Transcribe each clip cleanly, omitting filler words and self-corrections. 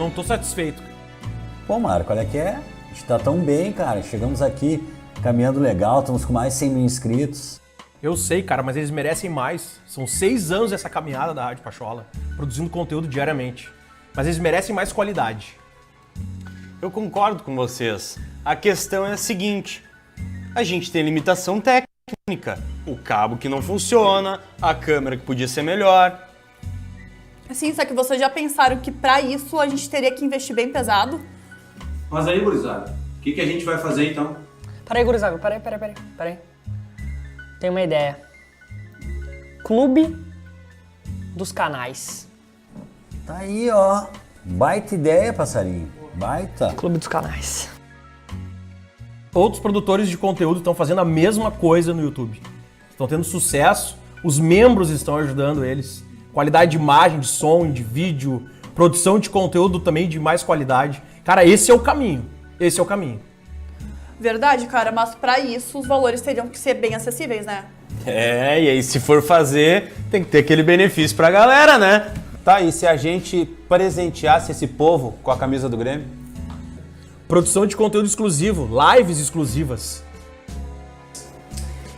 não tô satisfeito. Pô, Marco, olha que a gente tá tão bem, cara. Chegamos aqui caminhando legal, estamos com mais de 100 mil inscritos. Eu sei, cara, mas eles merecem mais. São 6 anos essa caminhada da Rádio Pachola, produzindo conteúdo diariamente. Mas eles merecem mais qualidade. Eu concordo com vocês. A questão é a seguinte: a gente tem limitação técnica. O cabo que não funciona, a câmera que podia ser melhor. Assim, só que vocês já pensaram que pra isso a gente teria que investir bem pesado? Mas aí, gurizada, o que a gente vai fazer então? Peraí, gurizada, peraí. Tenho uma ideia. Clube dos canais. Tá aí, ó. Baita ideia, passarinho. Baita. Clube dos canais. Outros produtores de conteúdo estão fazendo a mesma coisa no YouTube. Estão tendo sucesso, os membros estão ajudando eles. Qualidade de imagem, de som, de vídeo, produção de conteúdo também de mais qualidade. Cara, esse é o caminho. Esse é o caminho. Verdade, cara, mas pra isso os valores teriam que ser bem acessíveis, né? E aí se for fazer, tem que ter aquele benefício pra galera, né? Tá, e se a gente presenteasse esse povo com a camisa do Grêmio? Produção de conteúdo exclusivo, lives exclusivas.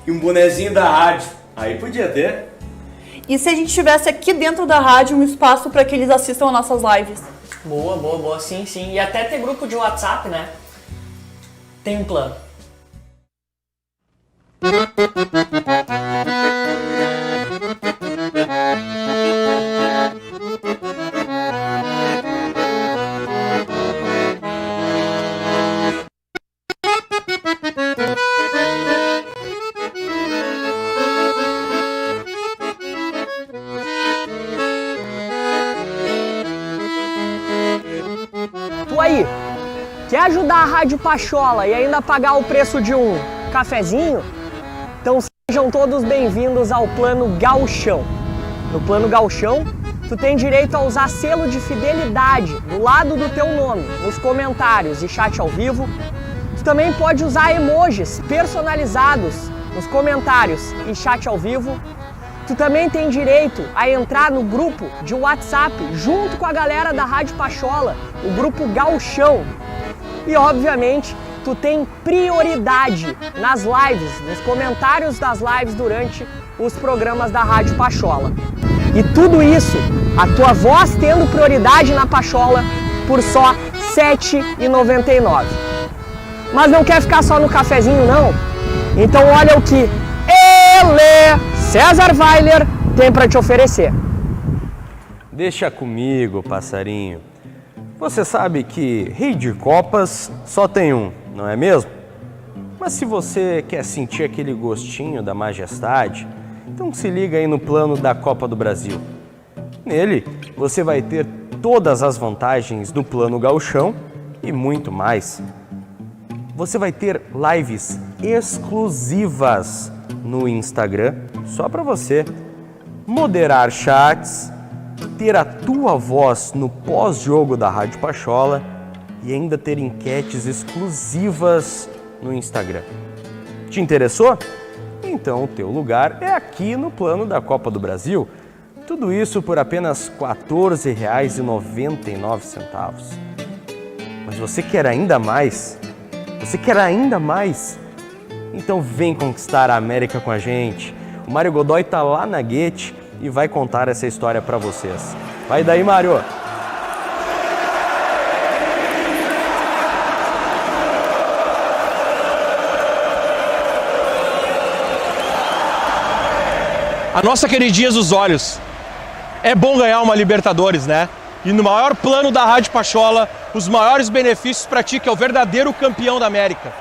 E um bonezinho da rádio. Aí podia ter. E se a gente tivesse aqui dentro da rádio um espaço pra que eles assistam as nossas lives? Boa, sim. E até ter grupo de WhatsApp, né? Tem um plano. Tu aí, quer ajudar a Rádio Pachola e ainda pagar o preço de um cafezinho? Então sejam todos bem-vindos ao Plano Gauchão. No Plano Gauchão, tu tem direito a usar selo de fidelidade do lado do teu nome, nos comentários e chat ao vivo. Tu também pode usar emojis personalizados nos comentários e chat ao vivo. Tu também tem direito a entrar no grupo de WhatsApp junto com a galera da Rádio Pachola, o grupo Gauchão. E obviamente, tu tem prioridade nas lives, nos comentários das lives durante os programas da Rádio Pachola. E tudo isso, a tua voz tendo prioridade na Pachola por só R$ 7,99. Mas não quer ficar só no cafezinho não? Então olha o que César Weiler tem para te oferecer. Deixa comigo, passarinho. Você sabe que rei de copas só tem um, não é mesmo? Mas se você quer sentir aquele gostinho da majestade, então se liga aí no plano da Copa do Brasil. Nele, você vai ter todas as vantagens do Plano Gauchão e muito mais. Você vai ter lives exclusivas no Instagram, só para você, moderar chats, ter a tua voz no pós-jogo da Rádio Pachola e ainda ter enquetes exclusivas no Instagram. Te interessou? Então o teu lugar é aqui no plano da Copa do Brasil. Tudo isso por apenas R$ 14,99. Mas você quer ainda mais? Você quer ainda mais? Então vem conquistar a América com a gente. O Mário Godoy tá lá na Guete e vai contar essa história para vocês. Vai daí, Mário! A nossa queridinha dos olhos. É bom ganhar uma Libertadores, né? E no maior plano da Rádio Pachola, os maiores benefícios para ti, que é o verdadeiro campeão da América.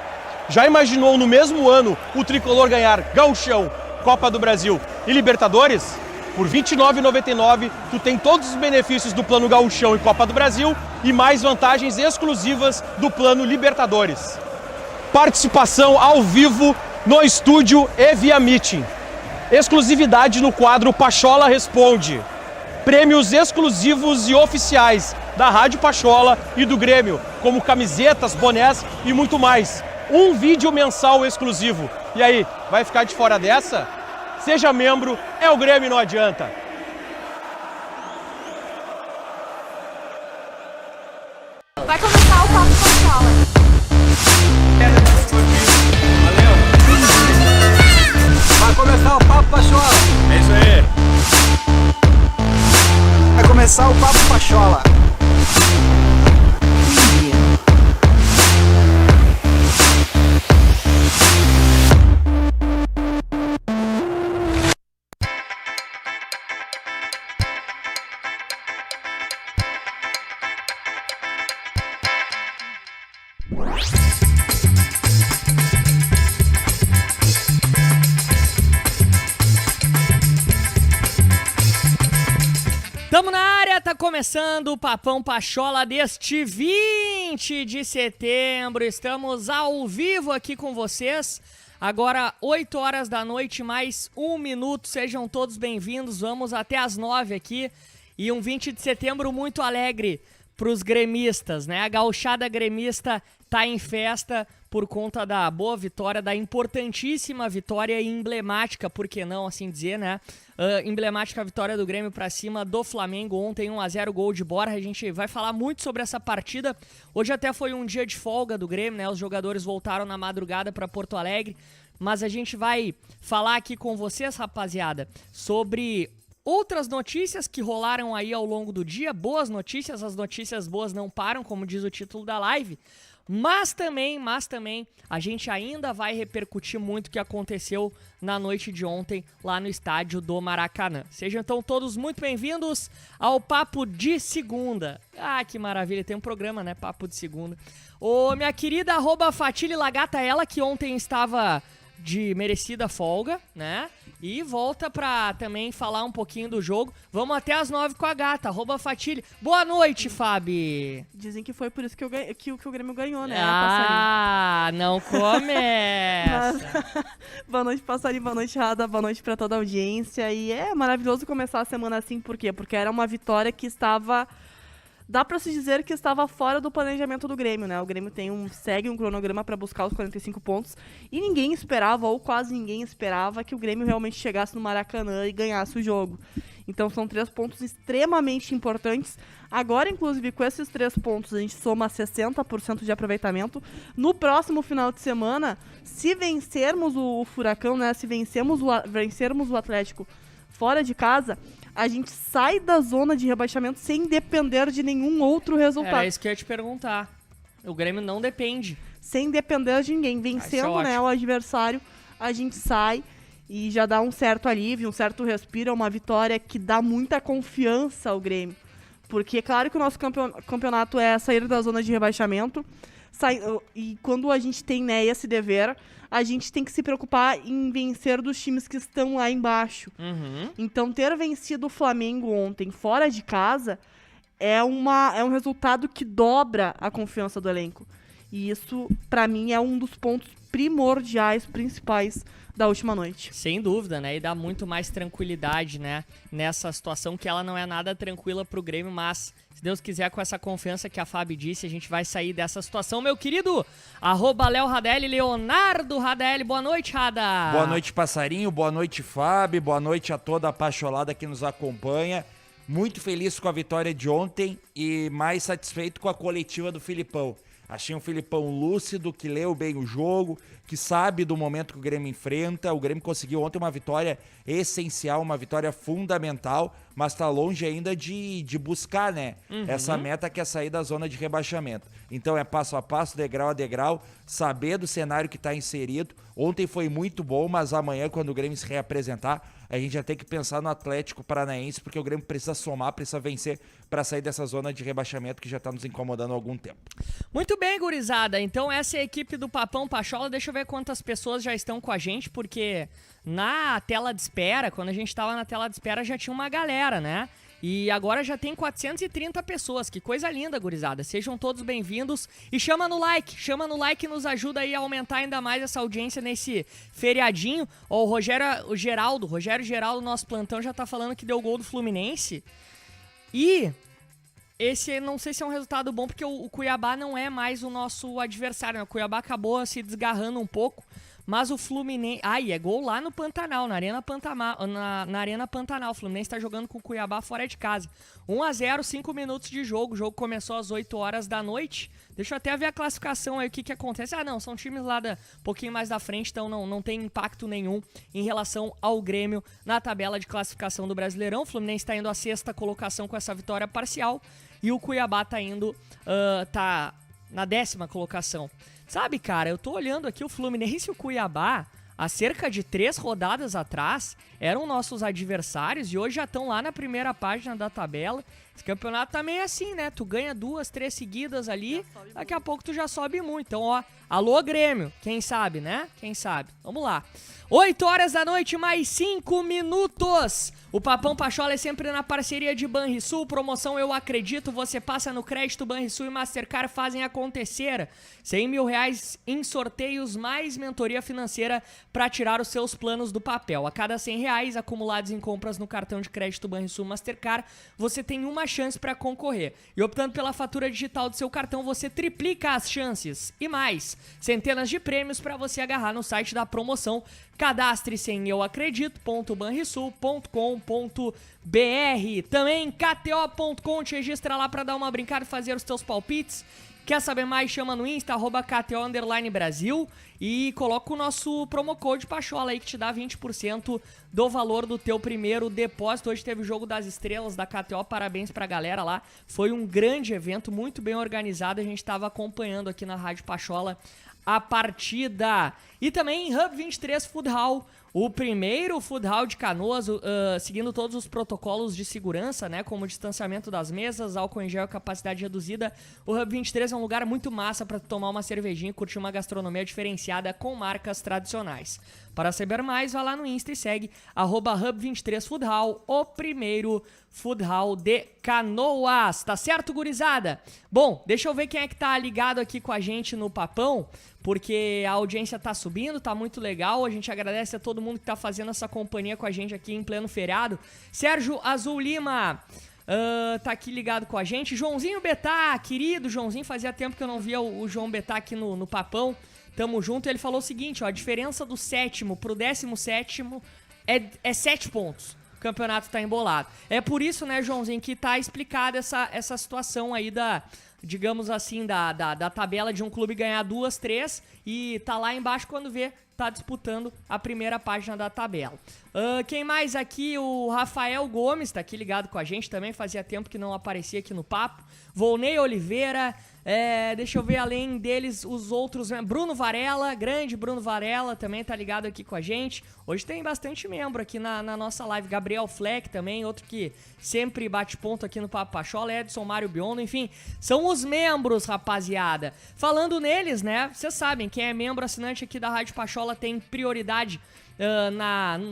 Já imaginou no mesmo ano o tricolor ganhar Gauchão, Copa do Brasil e Libertadores? Por R$ 29,99, tu tem todos os benefícios do Plano Gauchão e Copa do Brasil e mais vantagens exclusivas do Plano Libertadores. Participação ao vivo no estúdio e via Meeting. Exclusividade no quadro Pachola Responde. Prêmios exclusivos e oficiais da Rádio Pachola e do Grêmio, como camisetas, bonés e muito mais. Um vídeo mensal exclusivo. E aí, vai ficar de fora dessa? Seja membro, é o Grêmio, não adianta. Vai começar o Papo Pachola. Vai começar o Papo Pachola. É isso aí. Vai começar o Papo Pachola. Tamo na área, tá começando o Papão Pachola deste 20 de setembro. Estamos ao vivo aqui com vocês. Agora 8 horas da noite, mais 1 minuto. Sejam todos bem-vindos. Vamos até as 9 aqui. E um 20 de setembro muito alegre pros gremistas, né? A gauchada gremista tá em festa por conta da boa vitória, da importantíssima vitória e emblemática, por que não assim dizer, né? Emblemática vitória do Grêmio pra cima do Flamengo ontem, 1-0, gol de Borja. A gente vai falar muito sobre essa partida. Hoje até foi um dia de folga do Grêmio, né? Os jogadores voltaram na madrugada pra Porto Alegre, mas a gente vai falar aqui com vocês, rapaziada, sobre outras notícias que rolaram aí ao longo do dia. Boas notícias, as notícias boas não param, como diz o título da live. Mas também, a gente ainda vai repercutir muito o que aconteceu na noite de ontem lá no estádio do Maracanã. Sejam então todos muito bem-vindos ao Papo de Segunda. Ah, que maravilha, tem um programa, né? Papo de Segunda. Ô, minha querida @Fatile Lagata, ela que ontem estava de merecida folga, né? E volta pra também falar um pouquinho do jogo. Vamos até as 9 com a gata, @Fatile. Boa noite, Fabi. Dizem que foi por isso que, que o Grêmio ganhou, né, Passarinho? Não começa. Boa noite, Passarinho. Boa noite, Rada. Boa noite pra toda a audiência. E é maravilhoso começar a semana assim, por quê? Porque era uma vitória que estava... Dá pra se dizer que estava fora do planejamento do Grêmio, né? O Grêmio segue um cronograma para buscar os 45 pontos e ninguém esperava, ou quase ninguém esperava, que o Grêmio realmente chegasse no Maracanã e ganhasse o jogo. Então são 3 pontos extremamente importantes. Agora, inclusive, com esses 3 pontos, a gente soma 60% de aproveitamento. No próximo final de semana, se vencermos o Furacão, né? Se vencermos o Atlético fora de casa, a gente sai da zona de rebaixamento sem depender de nenhum outro resultado. Era isso que eu ia te perguntar. O Grêmio não depende. Sem depender de ninguém. Vencendo, né, o adversário, a gente sai e já dá um certo alívio, um certo respiro. É uma vitória que dá muita confiança ao Grêmio. Porque é claro que o nosso campeonato é sair da zona de rebaixamento. E quando a gente tem, né, esse dever, a gente tem que se preocupar em vencer dos times que estão lá embaixo. Uhum. Então, ter vencido o Flamengo ontem fora de casa é um resultado que dobra a confiança do elenco. E isso, pra mim, é um dos pontos primordiais, principais da última noite. Sem dúvida, né? E dá muito mais tranquilidade, né? Nessa situação que ela não é nada tranquila pro Grêmio, mas se Deus quiser, com essa confiança que a Fabi disse, a gente vai sair dessa situação. Meu querido, @Léo Radelli, Leonardo Radelli. Boa noite, Rada. Boa noite, Passarinho. Boa noite, Fabi. Boa noite a toda a pacholada que nos acompanha. Muito feliz com a vitória de ontem e mais satisfeito com a coletiva do Filipão. Achei um Filipão lúcido, que leu bem o jogo, que sabe do momento que o Grêmio enfrenta. O Grêmio conseguiu ontem uma vitória essencial, uma vitória fundamental, mas está longe ainda de buscar, né? Essa meta que é sair da zona de rebaixamento. Então é passo a passo, degrau a degrau, saber do cenário que está inserido. Ontem foi muito bom, mas amanhã, quando o Grêmio se reapresentar, a gente já tem que pensar no Atlético Paranaense, porque o Grêmio precisa somar, precisa vencer para sair dessa zona de rebaixamento que já está nos incomodando há algum tempo. Muito bem, gurizada. Então essa é a equipe do Papão Pachola. Deixa eu ver quantas pessoas já estão com a gente, porque na tela de espera, quando a gente estava na tela de espera, já tinha uma galera, né? E agora já tem 430 pessoas. Que coisa linda, gurizada. Sejam todos bem-vindos. E chama no like e nos ajuda aí a aumentar ainda mais essa audiência nesse feriadinho. Ó, o Rogério Geraldo, nosso plantão, já tá falando que deu gol do Fluminense. E esse, não sei se é um resultado bom, porque o Cuiabá não é mais o nosso adversário, né? O Cuiabá acabou se desgarrando um pouco, Mas o Fluminense... é gol lá no Pantanal, na Arena Pantanal. Na Arena Pantanal. O Fluminense tá jogando com o Cuiabá fora de casa. 1-0, 5 minutos de jogo. O jogo começou às 8 horas da noite. Deixa eu até ver a classificação aí, o que acontece. Não, são times lá um pouquinho mais da frente, então não tem impacto nenhum em relação ao Grêmio na tabela de classificação do Brasileirão. O Fluminense tá indo à 6ª colocação com essa vitória parcial. E o Cuiabá tá indo... tá na 10ª colocação. Sabe, cara, eu tô olhando aqui o Fluminense e o Cuiabá, há cerca de 3 rodadas atrás, eram nossos adversários e hoje já estão lá na primeira página da tabela. Esse campeonato tá meio assim, né? Tu ganha 2, 3 seguidas ali, daqui a pouco tu já sobe muito. Então, ó, alô Grêmio, quem sabe, né? Quem sabe? Vamos lá. 8 horas da noite, mais 5 minutos. O Papão Pachola é sempre na parceria de Banrisul. Promoção Eu Acredito. Você passa no crédito, Banrisul e Mastercard fazem acontecer. 100 mil reais em sorteios, mais mentoria financeira para tirar os seus planos do papel. A cada 100 reais acumulados em compras no cartão de crédito Banrisul Mastercard, você tem uma chance para concorrer. E optando pela fatura digital do seu cartão, você triplica as chances. E mais, centenas de prêmios para você agarrar no site da promoção. Cadastre-se em euacredito.banrisul.com.br. Também KTO.com, te registra lá para dar uma brincada e fazer os teus palpites. Quer saber mais? Chama no Insta, @KTO_Brasil e coloca o nosso promo code Pachola aí que te dá 20% do valor do teu primeiro depósito. Hoje teve o Jogo das Estrelas da KTO, parabéns pra galera lá. Foi um grande evento, muito bem organizado, a gente estava acompanhando aqui na Rádio Pachola a partida. E também Hub 23 Food Hall, o primeiro food hall de Canoas, seguindo todos os protocolos de segurança, né, como o distanciamento das mesas, álcool em gel, capacidade reduzida. O Hub 23 é um lugar muito massa para tomar uma cervejinha e curtir uma gastronomia diferenciada com marcas tradicionais. Para saber mais, vá lá no Insta e segue @Hub23FoodHall, o primeiro food hall de Canoas. Tá certo, gurizada? Bom, deixa eu ver quem é que tá ligado aqui com a gente no Papão, porque a audiência tá subindo, tá muito legal. A gente agradece a todo mundo que tá fazendo essa companhia com a gente aqui em pleno feriado. Sérgio Azul Lima tá aqui ligado com a gente. Joãozinho Betá, querido Joãozinho, fazia tempo que eu não via o João Betá aqui no Papão. Tamo junto. Ele falou o seguinte, ó, a diferença do 7º pro 17º é 7 pontos. O campeonato tá embolado. É por isso, né, Joãozinho, que tá explicada essa situação aí digamos assim, da tabela de um clube ganhar 2, 3 e tá lá embaixo quando vê, tá disputando a primeira página da tabela. Quem mais aqui? O Rafael Gomes tá aqui ligado com a gente também, fazia tempo que não aparecia aqui no papo. Volney Oliveira, deixa eu ver além deles os outros, né? Bruno Varela, grande Bruno Varela também tá ligado aqui com a gente. Hoje tem bastante membro aqui na nossa live. Gabriel Fleck também, outro que sempre bate ponto aqui no Papo Pachola, Edson Mário Biondo, enfim, são os membros, rapaziada. Falando neles, né, vocês sabem, quem é membro assinante aqui da Rádio Pachola tem prioridade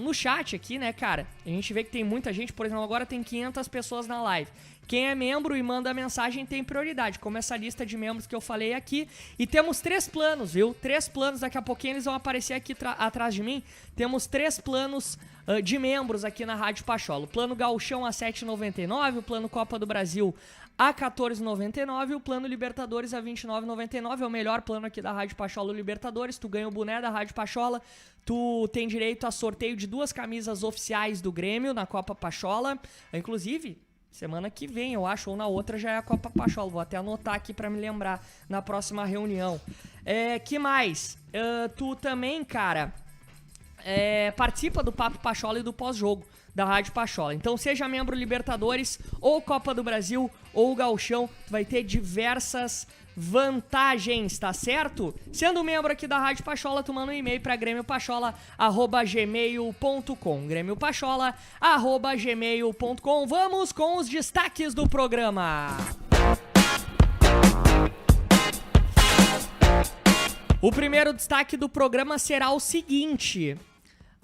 no chat aqui, né, cara? A gente vê que tem muita gente, por exemplo, agora tem 500 pessoas na live. Quem é membro e manda mensagem tem prioridade, como essa lista de membros que eu falei aqui. E temos 3 planos, viu? 3 planos, daqui a pouquinho eles vão aparecer aqui atrás de mim. Temos 3 planos de membros aqui na Rádio Pachola. O plano Gauchão a R$ 7,99, o plano Copa do Brasil a R$ 14,99 e o plano Libertadores a R$ 29,99. É o melhor plano aqui da Rádio Pachola, o Libertadores. Tu ganha o boné da Rádio Pachola, tu tem direito a sorteio de 2 camisas oficiais do Grêmio na Copa Pachola. Inclusive, semana que vem, eu acho, ou na outra já é a Copa Pachola. Vou até anotar aqui pra me lembrar na próxima reunião. Que mais? Tu também, cara, participa do Papo Pachola e do pós-jogo da Rádio Pachola. Então seja membro Libertadores, ou Copa do Brasil, ou Gauchão, tu vai ter diversas vantagens, tá certo? Sendo membro aqui da Rádio Pachola, tu manda um e-mail pra grêmiopachola@gmail.com, grêmiopachola@gmail.com. Vamos com os destaques do programa. O primeiro destaque do programa será o seguinte: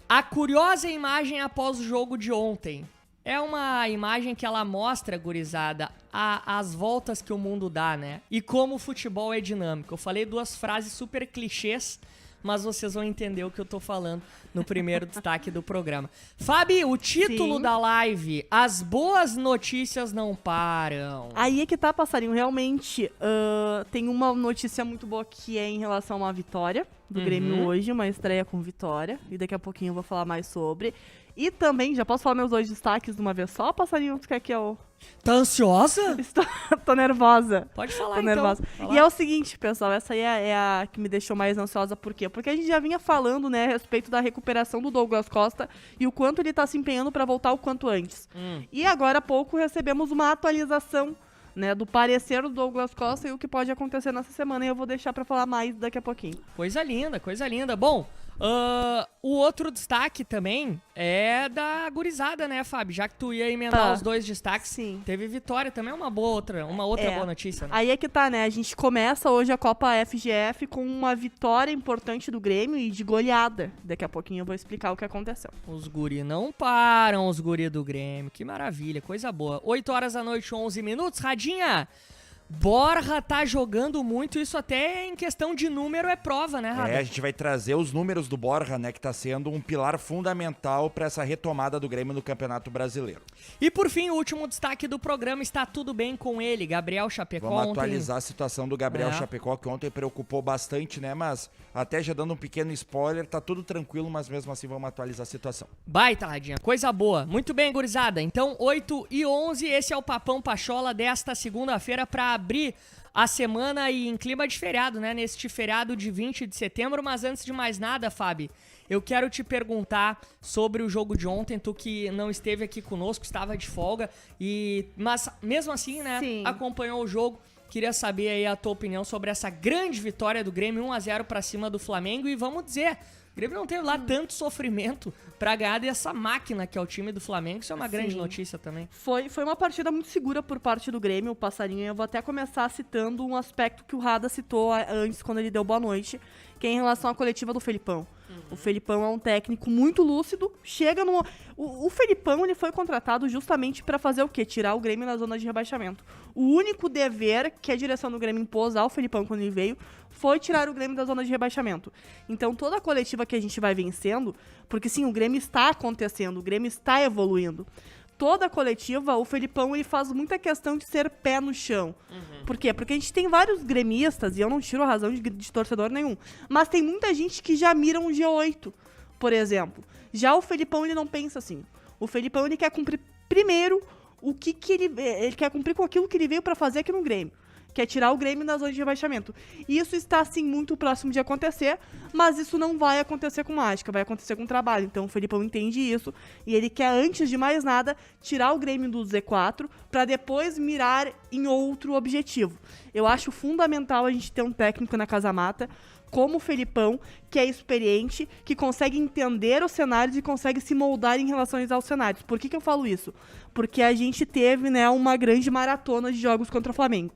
a curiosa imagem após o jogo de ontem. É uma imagem que ela mostra, gurizada, as voltas que o mundo dá, né? E como o futebol é dinâmico. Eu falei 2 frases super clichês, mas vocês vão entender o que eu tô falando no primeiro destaque do programa. Fabi, o título Sim. da live, As Boas Notícias Não Param. Aí é que tá, passarinho. Realmente, tem uma notícia muito boa que é em relação a uma vitória, do Grêmio hoje, uma estreia com vitória. E daqui a pouquinho eu vou falar mais sobre. E também, já posso falar meus 2 destaques de uma vez só, passarinho? Tu quer que eu... Tá ansiosa? Tô nervosa. Pode falar, Tô então. nervosa. Vai lá. E é o seguinte, pessoal, essa aí é a que me deixou mais ansiosa. Por quê? Porque a gente já vinha falando, né, a respeito da recuperação do Douglas Costa e o quanto ele tá se empenhando pra voltar o quanto antes. E agora há pouco recebemos uma atualização, né, do parecer do Douglas Costa e o que pode acontecer nessa semana. E eu vou deixar pra falar mais daqui a pouquinho. Coisa linda, coisa linda. Bom, o outro destaque também é da gurizada, né, Fábio? Já que tu ia emendar os 2 destaques, Sim. teve vitória também, uma outra boa notícia, né? Aí é que tá, né? A gente começa hoje a Copa FGF com uma vitória importante do Grêmio e de goleada. Daqui a pouquinho eu vou explicar o que aconteceu. Os guri não param, os guri do Grêmio. Que maravilha, coisa boa. 8 horas da noite, 11 minutos. Radinha, Borja tá jogando muito, isso até em questão de número é prova, né, Rafa? A gente vai trazer os números do Borja, né, que tá sendo um pilar fundamental para essa retomada do Grêmio no Campeonato Brasileiro. E por fim, o último destaque do programa, está tudo bem com ele, Gabriel Chapecó. Vamos atualizar a situação do Gabriel É. Chapecó, que ontem preocupou bastante, né, mas até já dando um pequeno spoiler, tá tudo tranquilo, mas mesmo assim vamos atualizar a situação. Baita, Radinha, coisa boa. Muito bem, gurizada. Então, 8h11, esse é o Papão Pachola desta segunda-feira para abrir a semana e em clima de feriado, né? Neste feriado de 20 de setembro. Mas antes de mais nada, Fábio, eu quero te perguntar sobre o jogo de ontem. Tu que não esteve aqui conosco, estava de folga, mas mesmo assim, né? Sim. Acompanhou o jogo. Queria saber aí a tua opinião sobre essa grande vitória do Grêmio, 1-0 para cima do Flamengo. E vamos dizer, o Grêmio não teve lá tanto sofrimento pra ganhar dessa máquina que é o time do Flamengo. Isso é uma grande notícia também. Foi uma partida muito segura por parte do Grêmio, o Passarinho. Eu vou até começar citando um aspecto que o Rada citou antes, quando ele deu boa noite, que é em relação à coletiva do Felipão. O Felipão é um técnico muito lúcido, chega no... O Felipão, ele foi contratado justamente pra fazer o quê? Tirar o Grêmio na zona de rebaixamento. O único dever que a direção do Grêmio impôs ao Felipão quando ele veio foi tirar o Grêmio da zona de rebaixamento. Então toda a coletiva que a gente vai vencendo, porque sim, o Grêmio está acontecendo, o Grêmio está evoluindo. Toda a coletiva, o Felipão, ele faz muita questão de ser pé no chão. Por quê? Porque a gente tem vários gremistas, e eu não tiro a razão de torcedor nenhum, mas tem muita gente que já mira um G8, por exemplo. Já o Felipão, ele não pensa assim. O Felipão, ele quer cumprir primeiro o que ele quer cumprir com aquilo que ele veio pra fazer aqui no Grêmio. Que é tirar o Grêmio da zona de rebaixamento. E isso está, sim, muito próximo de acontecer, mas isso não vai acontecer com mágica, vai acontecer com trabalho. Então o Felipão entende isso e ele quer, antes de mais nada, tirar o Grêmio do Z4 para depois mirar em outro objetivo. Eu acho fundamental a gente ter um técnico na Casa Mata, como o Felipão, que é experiente, que consegue entender os cenários e consegue se moldar em relação aos cenários. Por que eu falo isso? Porque a gente teve, né, uma grande maratona de jogos contra o Flamengo.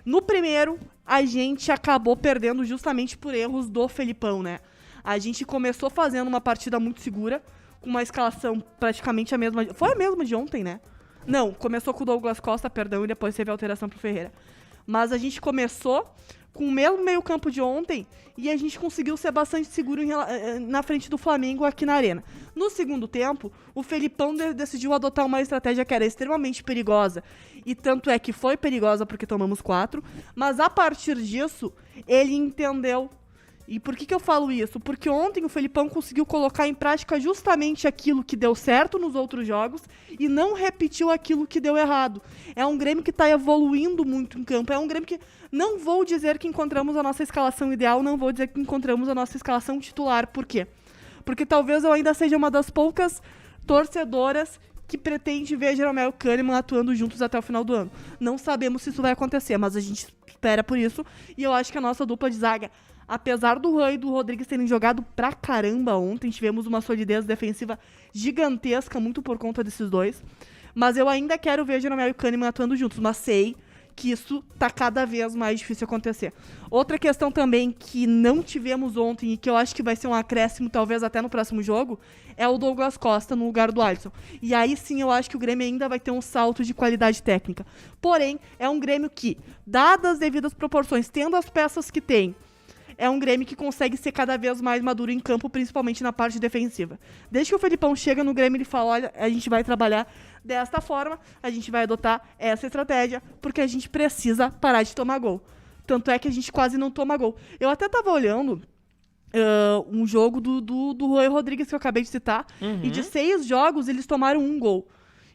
No primeiro, a gente acabou perdendo justamente por erros do Felipão, né? A gente começou fazendo uma partida muito segura, com uma escalação praticamente a mesma... Foi a mesma de ontem, né? Não, começou com o Douglas Costa, perdão, e depois teve alteração pro Ferreira. Mas a gente começou com o mesmo meio campo de ontem e a gente conseguiu ser bastante seguro na frente do Flamengo aqui na Arena. No segundo tempo, o Felipão decidiu adotar uma estratégia que era extremamente perigosa. E tanto é que foi perigosa porque tomamos 4, mas a partir disso, ele entendeu. E por que eu falo isso? Porque ontem o Felipão conseguiu colocar em prática justamente aquilo que deu certo nos outros jogos e não repetiu aquilo que deu errado. É um Grêmio que está evoluindo muito em campo. É um Grêmio que não vou dizer que encontramos a nossa escalação ideal, não vou dizer que encontramos a nossa escalação titular. Por quê? Porque talvez eu ainda seja uma das poucas torcedoras que pretende ver Jeromel e Kahneman atuando juntos até o final do ano. Não sabemos se isso vai acontecer, mas a gente espera por isso. E eu acho que a nossa dupla de zaga, apesar do Rui e do Rodrigues terem jogado pra caramba ontem, tivemos uma solidez defensiva gigantesca, muito por conta desses dois. Mas eu ainda quero ver Jeromel e Kahneman atuando juntos, mas sei que isso tá cada vez mais difícil acontecer. Outra questão também que não tivemos ontem e que eu acho que vai ser um acréscimo, talvez até no próximo jogo, é o Douglas Costa no lugar do Alisson. E aí sim eu acho que o Grêmio ainda vai ter um salto de qualidade técnica. Porém, é um Grêmio que, dadas as devidas proporções, tendo as peças que tem, é um Grêmio que consegue ser cada vez mais maduro em campo, principalmente na parte defensiva. Desde que o Felipão chega no Grêmio, ele fala, olha, a gente vai trabalhar desta forma, a gente vai adotar essa estratégia, porque a gente precisa parar de tomar gol. Tanto é que a gente quase não toma gol. Eu até tava olhando um jogo do Rui Rodrigues que eu acabei de citar. E de 6 jogos, eles tomaram 1 gol.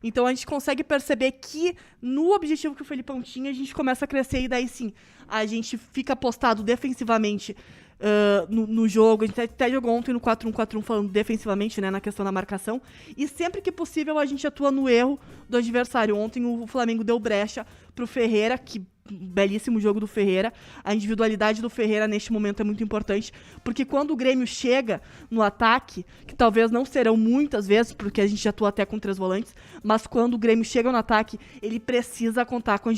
Então a gente consegue perceber que no objetivo que o Felipão tinha, a gente começa a crescer e daí sim, a gente fica postado defensivamente no jogo. A gente até jogou ontem no 4-1-4-1 falando defensivamente, né, na questão da marcação. E sempre que possível a gente atua no erro do adversário. Ontem o Flamengo deu brecha pro Ferreira, que belíssimo jogo do Ferreira. A individualidade do Ferreira neste momento é muito importante, porque quando o Grêmio chega no ataque, que talvez não serão muitas vezes, porque a gente já atua até com 3 volantes, mas quando o Grêmio chega no ataque, ele precisa contar com a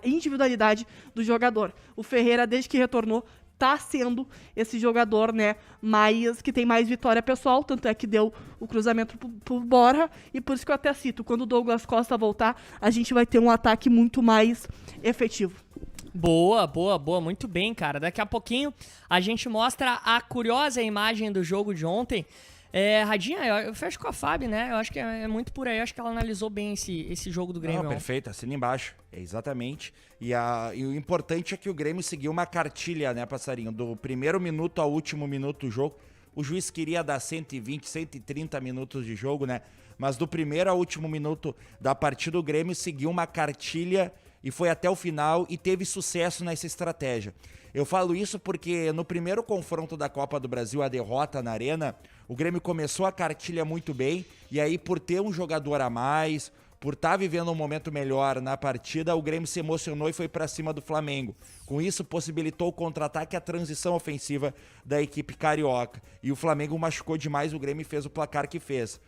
individualidade do jogador. O Ferreira, desde que retornou, tá sendo esse jogador, né, que tem mais vitória pessoal, tanto é que deu o cruzamento pro Borja, e por isso que eu até cito, quando o Douglas Costa voltar, a gente vai ter um ataque muito mais efetivo. Boa, muito bem, cara. Daqui a pouquinho a gente mostra a curiosa imagem do jogo de ontem. Radinha, eu fecho com a Fábio, né? Eu acho que é muito por aí. Eu acho que ela analisou bem esse jogo do Grêmio. Não, perfeito, assina embaixo. Exatamente. E o importante é que o Grêmio seguiu uma cartilha, né, Passarinho? Do primeiro minuto ao último minuto do jogo. O juiz queria dar 120, 130 minutos de jogo, né? Mas do primeiro ao último minuto da partida, o Grêmio seguiu uma cartilha e foi até o final e teve sucesso nessa estratégia. Eu falo isso porque no primeiro confronto da Copa do Brasil, a derrota na Arena, o Grêmio começou a cartilha muito bem, e aí por ter um jogador a mais, por estar vivendo um momento melhor na partida, o Grêmio se emocionou e foi para cima do Flamengo. Com isso, possibilitou o contra-ataque e a transição ofensiva da equipe carioca. E o Flamengo machucou demais o Grêmio e fez o placar que fez.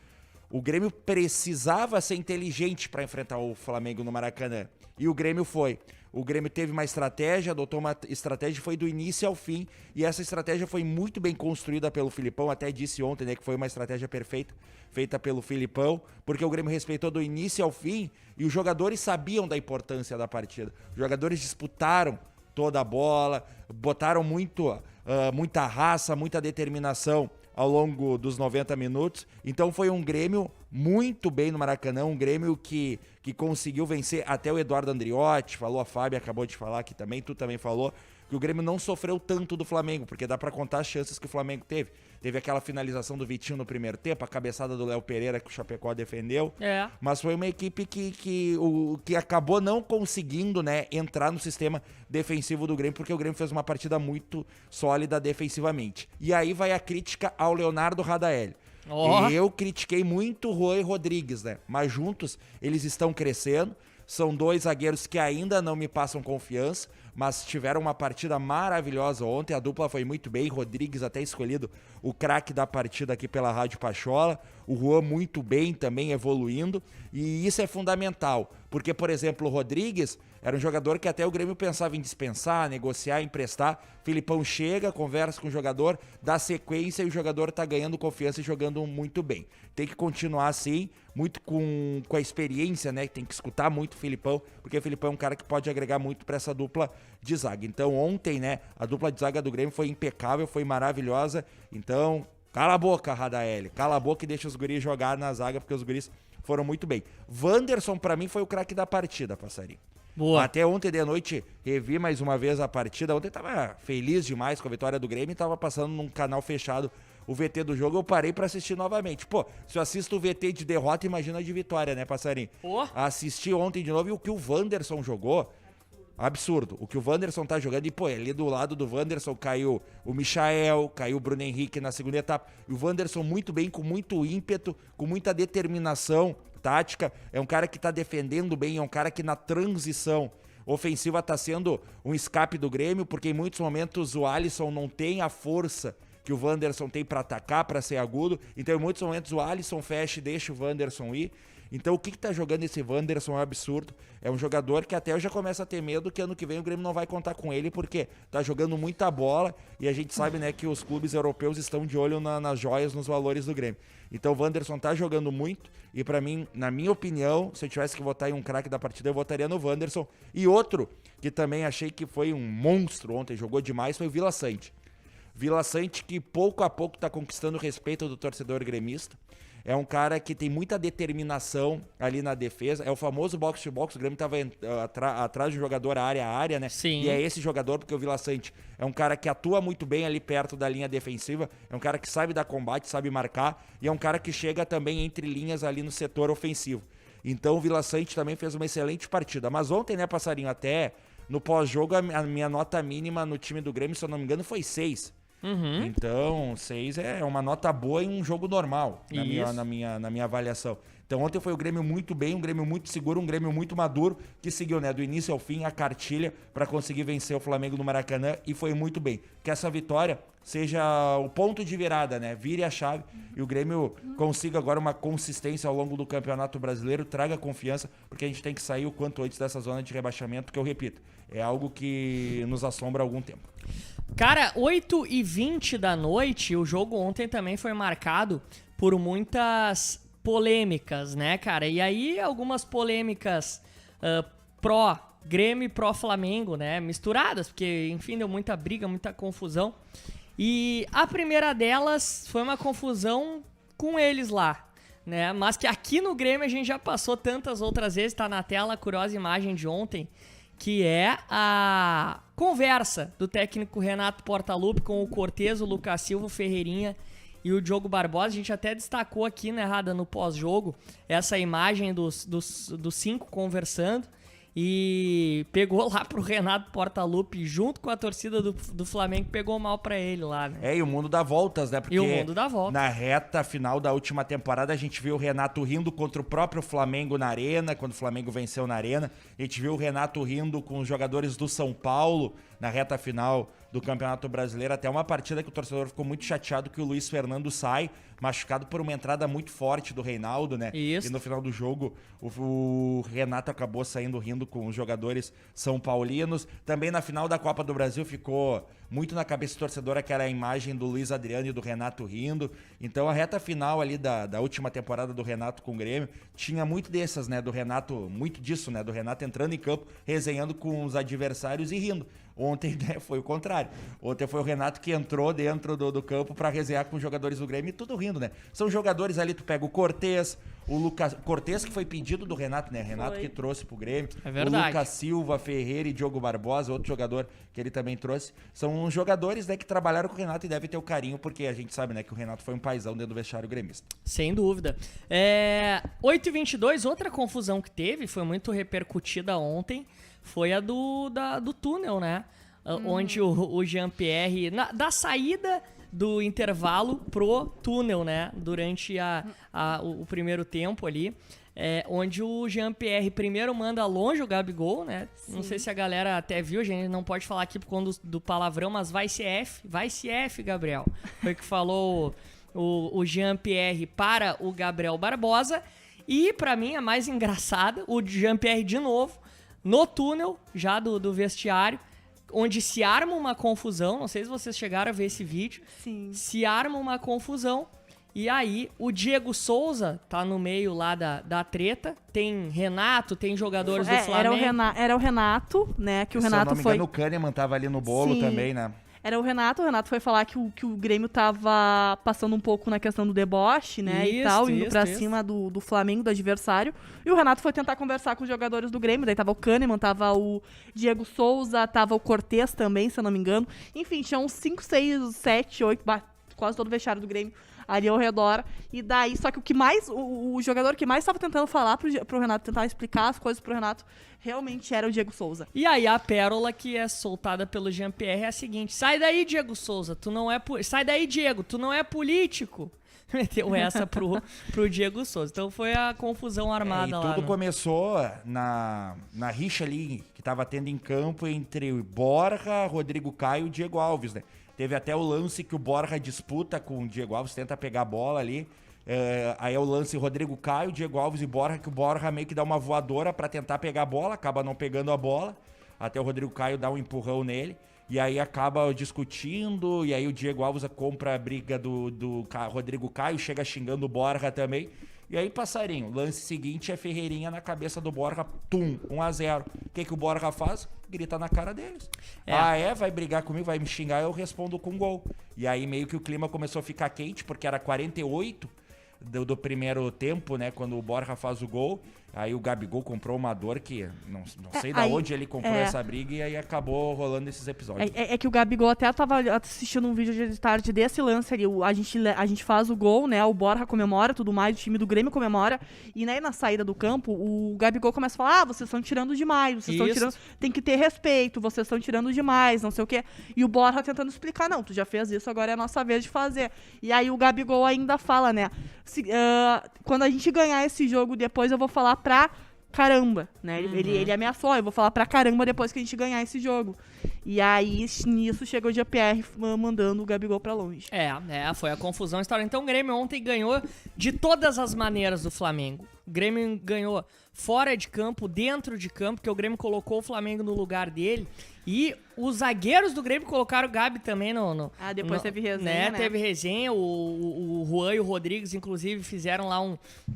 O Grêmio precisava ser inteligente para enfrentar o Flamengo no Maracanã. E o Grêmio foi. O Grêmio teve uma estratégia, adotou uma estratégia, foi do início ao fim. E essa estratégia foi muito bem construída pelo Filipão. Até disse ontem, né, que foi uma estratégia perfeita, feita pelo Filipão. Porque o Grêmio respeitou do início ao fim. E os jogadores sabiam da importância da partida. Os jogadores disputaram toda a bola, botaram muita raça, muita determinação ao longo dos 90 minutos. Então foi um Grêmio muito bem no Maracanã, um Grêmio que conseguiu vencer. Até o Eduardo Andriotti falou, a Fábio acabou de falar aqui também, tu também falou, que o Grêmio não sofreu tanto do Flamengo, porque dá pra contar as chances que o Flamengo teve. Teve aquela finalização do Vitinho no primeiro tempo, a cabeçada do Léo Pereira que o Chapecó defendeu. Mas foi uma equipe que acabou não conseguindo, né, entrar no sistema defensivo do Grêmio, porque o Grêmio fez uma partida muito sólida defensivamente. E aí vai a crítica ao Leonardo Radaelli. Eu critiquei muito o Rui Rodrigues, né? Mas juntos eles estão crescendo. São 2 zagueiros que ainda não me passam confiança, mas tiveram uma partida maravilhosa ontem. A dupla foi muito bem. Rodrigues até escolhido o craque da partida aqui pela Rádio Pachola. O Juan muito bem também, evoluindo. E isso é fundamental, porque, por exemplo, o Rodrigues era um jogador que até o Grêmio pensava em dispensar, negociar, emprestar. Filipão chega, conversa com o jogador, dá sequência e o jogador tá ganhando confiança e jogando muito bem. Tem que continuar assim, muito com a experiência, né? Tem que escutar muito o Filipão, porque o Filipão é um cara que pode agregar muito para essa dupla de zaga. Então ontem, né, a dupla de zaga do Grêmio foi impecável, foi maravilhosa. Então, cala a boca, Radaelli, cala a boca e deixa os guris jogar na zaga, porque os guris foram muito bem. Wanderson, pra mim, foi o craque da partida, Passarinho. Boa. Até ontem de noite, revi mais uma vez a partida. Ontem tava feliz demais com a vitória do Grêmio e tava passando num canal fechado o VT do jogo. Eu parei pra assistir novamente. Pô, se eu assisto o VT de derrota, imagina de vitória, né, Passarinho? Assisti ontem de novo e o que o Wanderson jogou, absurdo. O que o Wanderson tá jogando, e pô, ali do lado do Wanderson caiu o Michael, caiu o Bruno Henrique na segunda etapa. E o Wanderson muito bem, com muito ímpeto, com muita determinação tática. É um cara que tá defendendo bem, é um cara que na transição ofensiva tá sendo um escape do Grêmio, porque em muitos momentos o Alisson não tem a força que o Wanderson tem pra atacar, pra ser agudo. Então em muitos momentos o Alisson fecha e deixa o Wanderson ir. Então o que tá jogando esse Wanderson é um absurdo. É um jogador que até eu já começo a ter medo que ano que vem o Grêmio não vai contar com ele, porque tá jogando muita bola e a gente sabe, né, que os clubes europeus estão de olho nas joias, nos valores do Grêmio. Então o Wanderson tá jogando muito e pra mim, na minha opinião, se eu tivesse que votar em um craque da partida, eu votaria no Wanderson. E outro que também achei que foi um monstro ontem, jogou demais, foi o Vila Sante. Vila Sante que pouco a pouco tá conquistando o respeito do torcedor gremista. É um cara que tem muita determinação ali na defesa. É o famoso box-to-box. O Grêmio estava atrás de um jogador área a área, né? Sim. E é esse jogador, porque o Vila Sante é um cara que atua muito bem ali perto da linha defensiva. É um cara que sabe dar combate, sabe marcar. E é um cara que chega também entre linhas ali no setor ofensivo. Então o Vila Sante também fez uma excelente partida. Mas ontem, né, Passarinho, até no pós-jogo, a minha nota mínima no time do Grêmio, se eu não me engano, foi 6. Então, 6 é uma nota boa em um jogo normal, na minha avaliação. Então ontem foi o Grêmio muito bem, um Grêmio muito seguro, um Grêmio muito maduro, que seguiu, né, do início ao fim a cartilha para conseguir vencer o Flamengo no Maracanã, e foi muito bem. Que essa vitória seja o ponto de virada, né? Vire a chave e o Grêmio consiga agora uma consistência ao longo do Campeonato Brasileiro, traga confiança, porque a gente tem que sair o quanto antes dessa zona de rebaixamento, que eu repito, é algo que nos assombra há algum tempo. Cara, 8h20 da noite, o jogo ontem também foi marcado por muitas polêmicas, né, cara? E aí algumas polêmicas pró-Grêmio e pró-Flamengo, né, misturadas, porque, enfim, deu muita briga, muita confusão. E a primeira delas foi uma confusão com eles lá, né? Mas que aqui no Grêmio a gente já passou tantas outras vezes, tá na tela a curiosa imagem de ontem, que é a conversa do técnico Renato Portaluppi com o Cortez, o Lucas Silva, o Ferreirinha e o Diogo Barbosa. A gente até destacou aqui, né, Rada, no pós-jogo, essa imagem dos 5 conversando. E pegou lá pro Renato Portaluppi, junto com a torcida do Flamengo, pegou mal pra ele lá, né? E o mundo dá voltas, né? Porque E o mundo dá voltas. na reta final da última temporada a gente viu o Renato rindo contra o próprio Flamengo na Arena, quando o Flamengo venceu na Arena. A gente viu o Renato rindo com os jogadores do São Paulo na reta final do Campeonato Brasileiro. Até uma partida que o torcedor ficou muito chateado que o Luiz Fernando sai, machucado por uma entrada muito forte do Reinaldo, né? Isso. E no final do jogo o Renato acabou saindo rindo com os jogadores são paulinos. Também na final da Copa do Brasil ficou muito na cabeça do torcedor aquela imagem do Luiz Adriano e do Renato rindo. Então a reta final ali da última temporada do Renato com o Grêmio tinha muito dessas, né? Do Renato, muito disso, né? Do Renato entrando em campo, resenhando com os adversários e rindo. Ontem, né, foi o contrário. Ontem foi o Renato que entrou dentro do campo para resenhar com os jogadores do Grêmio e tudo rindo, né? São jogadores ali, tu pega o Cortez, o Lucas Cortez, que foi pedido do Renato, né? Renato que trouxe pro Grêmio. É verdade. O Lucas Silva, Ferreira e Diogo Barbosa, outro jogador que ele também trouxe. São jogadores, né, que trabalharam com o Renato e devem ter o carinho, porque a gente sabe, né, que o Renato foi um paizão dentro do vestiário gremista. Sem dúvida. 8h22, outra confusão que teve, foi muito repercutida ontem, foi a do túnel, né? Onde o Jean-Pierre, da saída do intervalo pro túnel, né? Durante o primeiro tempo ali. Onde o Jean-Pierre primeiro manda longe o Gabigol, né? Sim. Não sei se a galera até viu, a gente não pode falar aqui por conta do palavrão, mas vai se F, Gabriel. Foi o que falou o Jean-Pierre para o Gabriel Barbosa. E pra mim a mais engraçada, o Jean-Pierre de novo, no túnel já do vestiário, onde se arma uma confusão, não sei se vocês chegaram a ver esse vídeo. Sim. Se arma uma confusão e aí o Diego Souza tá no meio lá da treta, tem Renato, tem jogadores do Flamengo. Era o Renato, né, que o Renato Se eu não me engano, o Kahneman tava ali no bolo. Sim. Também, né? Era o Renato foi falar que o Grêmio tava passando um pouco na questão do deboche, né, e tal, indo pra cima do Flamengo, do adversário. E o Renato foi tentar conversar com os jogadores do Grêmio, daí tava o Kahneman, tava o Diego Souza, tava o Cortez também, se eu não me engano. Enfim, tinha uns 5, 6, 7, 8, quase todo o vestiário do Grêmio ali ao redor. E daí, só que o jogador que mais estava tentando falar pro Renato, tentar explicar as coisas pro Renato, realmente era o Diego Souza. E aí a pérola que é soltada pelo Jean-Pierre é a seguinte: sai daí, Diego Souza, sai daí, Diego, tu não é político. Meteu essa pro Diego Souza. Então foi a confusão armada lá. E tudo começou na rixa ali que tava tendo em campo entre o Borja, Rodrigo Caio e o Diego Alves, né? Teve até o lance que o Borja disputa com o Diego Alves, tenta pegar a bola ali. Aí é o lance Rodrigo Caio, Diego Alves e Borja, que o Borja meio que dá uma voadora pra tentar pegar a bola, acaba não pegando a bola. Até o Rodrigo Caio dá um empurrão nele. E aí acaba discutindo, e aí o Diego Alves compra a briga do Rodrigo Caio, chega xingando o Borja também. E aí, Passarinho, o lance seguinte é Ferreirinha na cabeça do Borja, 1-0. O que o Borja faz? Grita na cara deles. Vai brigar comigo, vai me xingar, eu respondo com gol. E aí meio que o clima começou a ficar quente, porque era 48 do primeiro tempo, né? Quando o Borja faz o gol. Aí o Gabigol comprou uma dor que não sei da onde ele comprou essa briga e aí acabou rolando esses episódios. É que o Gabigol até tava assistindo um vídeo de tarde desse lance ali. A gente faz o gol, né? O Borja comemora, tudo mais, o time do Grêmio comemora. E né, na saída do campo, o Gabigol começa a falar: vocês estão tirando demais, vocês estão tirando. Tem que ter respeito, vocês estão tirando demais, não sei o quê. E o Borja tentando explicar: não, tu já fez isso, agora é a nossa vez de fazer. E aí o Gabigol ainda fala, né? Quando a gente ganhar esse jogo, depois eu vou falar pra caramba, né? Ele ameaçou, eu vou falar pra caramba depois que a gente ganhar esse jogo. E aí, nisso, chega o GPR mandando o Gabigol pra longe. Foi a confusão histórica. Então o Grêmio ontem ganhou de todas as maneiras do Flamengo. O Grêmio ganhou fora de campo, dentro de campo, porque o Grêmio colocou o Flamengo no lugar dele. E os zagueiros do Grêmio colocaram o Gabi também depois teve resenha, né? Teve resenha, o Juan e o Rodrigues, inclusive, fizeram lá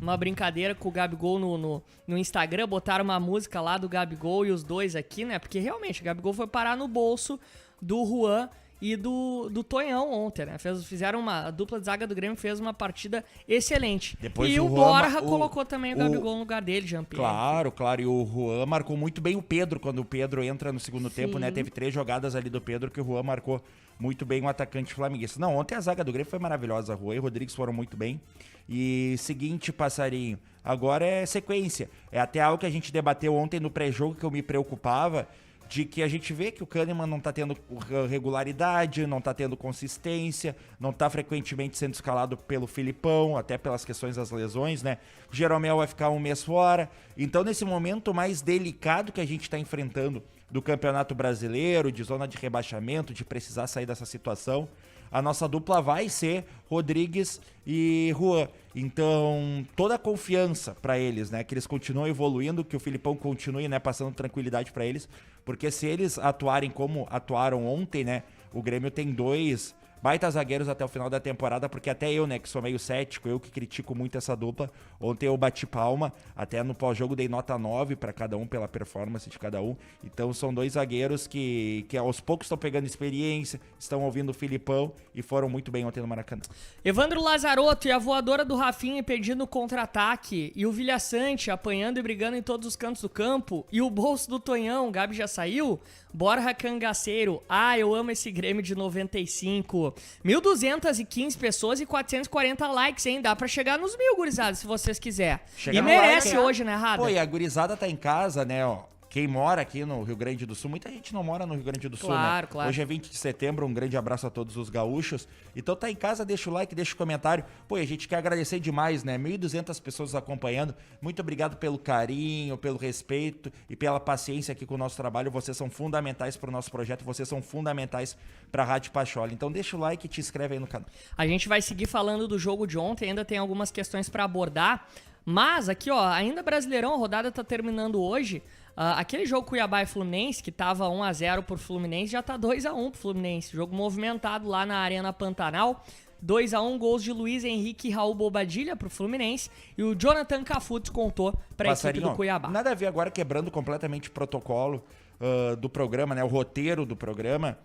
uma brincadeira com o Gabigol no Instagram, botaram uma música lá do Gabigol e os dois aqui, né? Porque realmente o Gabigol foi parar no bolso do Juan e do Tonhão ontem, né? Fizeram a dupla de zaga do Grêmio fez uma partida excelente. Depois e o Borja colocou também o Gabigol no lugar dele, Jean-Pierre. Claro. E o Juan marcou muito bem o Pedro, quando o Pedro entra no segundo tempo, né? Teve 3 jogadas ali do Pedro que o Juan marcou muito bem, um atacante flamenguista. Não, ontem a zaga do Grêmio foi maravilhosa. Juan e Rodrigues foram muito bem. E seguinte, passarinho, agora é sequência. É até algo que a gente debateu ontem no pré-jogo que eu me preocupava, de que a gente vê que o Kahneman não tá tendo regularidade, não tá tendo consistência, não tá frequentemente sendo escalado pelo Filipão, até pelas questões das lesões, né? O Jeromel vai ficar um mês fora. Então, nesse momento mais delicado que a gente tá enfrentando do Campeonato Brasileiro, de zona de rebaixamento, de precisar sair dessa situação, a nossa dupla vai ser Rodrigues e Juan. Então, toda a confiança para eles, né? Que eles continuem evoluindo, que o Filipão continue, né? Passando tranquilidade para eles. Porque se eles atuarem como atuaram ontem, né? O Grêmio tem 2 baita zagueiros até o final da temporada, porque até eu, né, que sou meio cético, eu que critico muito essa dupla, ontem eu bati palma, até no pós-jogo dei nota 9 para cada um, pela performance de cada um. Então são 2 zagueiros que aos poucos estão pegando experiência, estão ouvindo o Filipão e foram muito bem ontem no Maracanã. Evandro Lazarotto e a voadora do Rafinha pedindo contra-ataque, e o Vilha Sante apanhando e brigando em todos os cantos do campo, e o bolso do Tonhão, o Gabi já saiu? Borja Cangaceiro, eu amo esse Grêmio de 95. 1.215 pessoas e 440 likes, hein? Dá pra chegar nos 1.000, gurizada, se vocês quiserem. E merece like, hoje, né, Rada? Pô, e a gurizada tá em casa, né, ó. Quem mora aqui no Rio Grande do Sul, muita gente não mora no Rio Grande do Sul, né? Claro. Hoje é 20 de setembro, um grande abraço a todos os gaúchos. Então tá em casa, deixa o like, deixa o comentário. Pô, a gente quer agradecer demais, né? 1.200 pessoas acompanhando. Muito obrigado pelo carinho, pelo respeito e pela paciência aqui com o nosso trabalho. Vocês são fundamentais pro nosso projeto, vocês são fundamentais pra Rádio Pachola. Então deixa o like e te inscreve aí no canal. A gente vai seguir falando do jogo de ontem, ainda tem algumas questões pra abordar. Mas aqui, ó, ainda Brasileirão, a rodada tá terminando hoje. Aquele jogo Cuiabá e Fluminense, que tava 1-0 pro Fluminense, já tá 2-1 pro Fluminense. Jogo movimentado lá na Arena Pantanal. 2-1, gols de Luiz Henrique e Raul Bobadilha pro Fluminense. E o Jonathan Cafu descontou pra equipe do Cuiabá. Nada a ver agora, quebrando completamente o protocolo do programa, né? O roteiro do programa.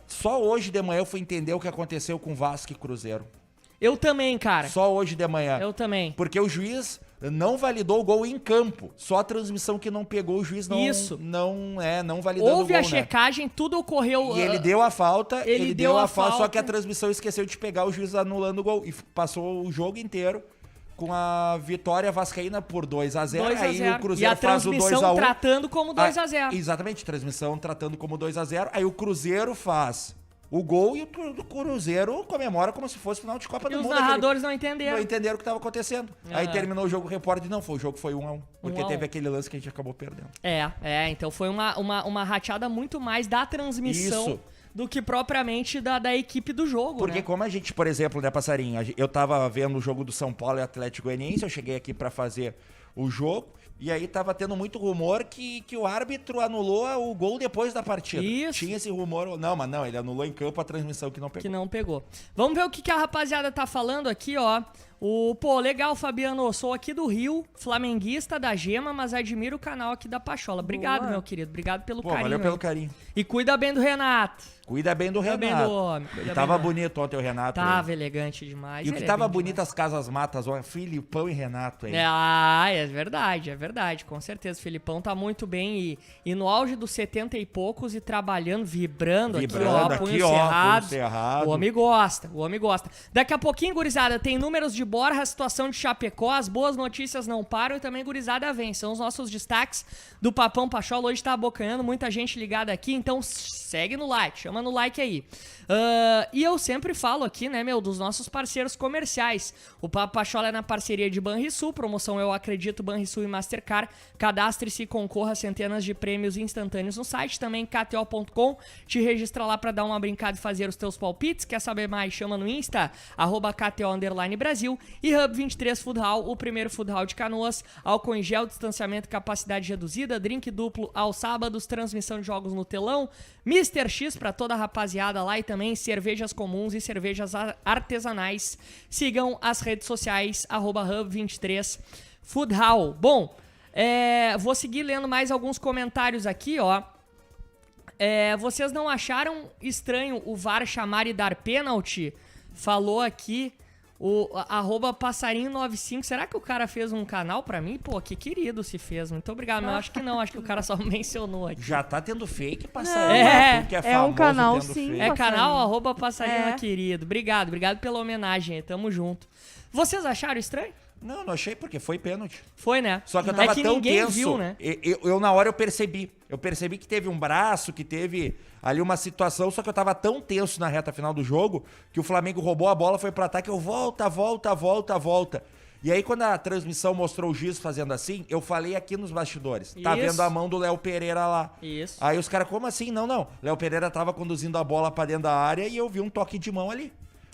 Só hoje de manhã eu fui entender o que aconteceu com Vasco e Cruzeiro. Eu também, cara. Só hoje de manhã. Eu também. Porque o juiz não validou o gol em campo. Só a transmissão que não pegou, o juiz não validou o gol. Houve a checagem, tudo ocorreu. E ele deu a falta, ele deu a falta, só que a transmissão esqueceu de pegar o juiz anulando o gol. E passou o jogo inteiro com a vitória vascaína por 2-0. Aí o Cruzeiro faz o 2-1. E a transmissão tratando como 2-0. Exatamente, transmissão tratando como 2-0. Aí o Cruzeiro faz o gol e o Cruzeiro comemora como se fosse final de Copa do Mundo. E os narradores não entenderam. Não entenderam o que estava acontecendo. Aí terminou o jogo, o repórter o jogo foi 1-1. Porque teve aquele lance que a gente acabou perdendo. Então foi uma rateada muito mais da transmissão do que propriamente da equipe do jogo, porque né? Como a gente, por exemplo, né, Passarinho, eu tava vendo o jogo do São Paulo e Atlético Goianiense, eu cheguei aqui pra fazer o jogo, e aí tava tendo muito rumor que o árbitro anulou o gol depois da partida. Isso. Tinha esse rumor, mas não, ele anulou em campo a transmissão que não pegou. Vamos ver o que a rapaziada tá falando aqui, ó. Pô, legal, Fabiano. Sou aqui do Rio, flamenguista da Gema, mas admiro o canal aqui da Pachola. Obrigado, Boa. meu querido. Obrigado pelo Pô, carinho. valeu pelo aí. carinho. E cuida bem do Renato. Cuida bem do Cuida Renato. bem do homem. Ele Cuida tava bem do- bonito ontem, o Renato. Tava elegante demais. E o que ele é tava bem bonito as casas matas, ó, Filipão e Renato aí. É verdade, com certeza. O Filipão tá muito bem e no auge dos 70 e poucos e trabalhando, vibrando aqui, ó, Vibrando punho aqui, ó, cerrado. punho cerrado. O homem gosta. Daqui a pouquinho, gurizada, tem números de Borja, a situação de Chapecó, as boas notícias não param e também, gurizada, vem. São os nossos destaques do Papão Pachola. Hoje tá abocanhando, muita gente ligada aqui, então segue no like, chama no like aí. E eu sempre falo aqui, né, dos nossos parceiros comerciais. O Papo Pachola é na parceria de Banrisul, promoção Eu Acredito, Banrisul e Mastercard. Cadastre-se e concorra a centenas de prêmios instantâneos no site. Também KTO.com, te registra lá pra dar uma brincada e fazer os teus palpites. Quer saber mais? Chama no Insta, @KTO_Brasil. E Hub 23 Food Hall, o primeiro food hall de Canoas. Álcool em gel, distanciamento e capacidade reduzida, drink duplo aos sábados, transmissão de jogos no telão, Mr. X pra toda a rapaziada lá e também cervejas comuns e cervejas artesanais. Sigam as redes sociais, Hub 23 Food Hall. Bom, vou seguir lendo mais alguns comentários aqui, ó. Vocês não acharam estranho o VAR chamar e dar pênalti? Falou aqui o @passarinho95. Será que o cara fez um canal pra mim? Pô, que querido se fez. Muito obrigado. Mas eu acho que não. Acho que o cara só mencionou aqui. Já tá tendo fake, passarinho. É. Tu que É um famoso canal, tendo sim. fake. É Passarinho. canal @passarinho É. querido. Obrigado pela homenagem. Tamo junto. Vocês acharam estranho? Não achei porque foi pênalti. Foi, né? Só que eu tava é que tão ninguém tenso. viu, né? Eu, na hora eu percebi. Eu percebi que teve um braço, que teve ali uma situação, só que eu tava tão tenso na reta final do jogo que o Flamengo roubou a bola, foi pro ataque, eu volta. E aí quando a transmissão mostrou o Giz fazendo assim, eu falei aqui nos bastidores. Tá Isso. vendo a mão do Léo Pereira lá. Isso. Aí os caras, como assim? Não. Léo Pereira tava conduzindo a bola pra dentro da área e eu vi um toque de mão ali.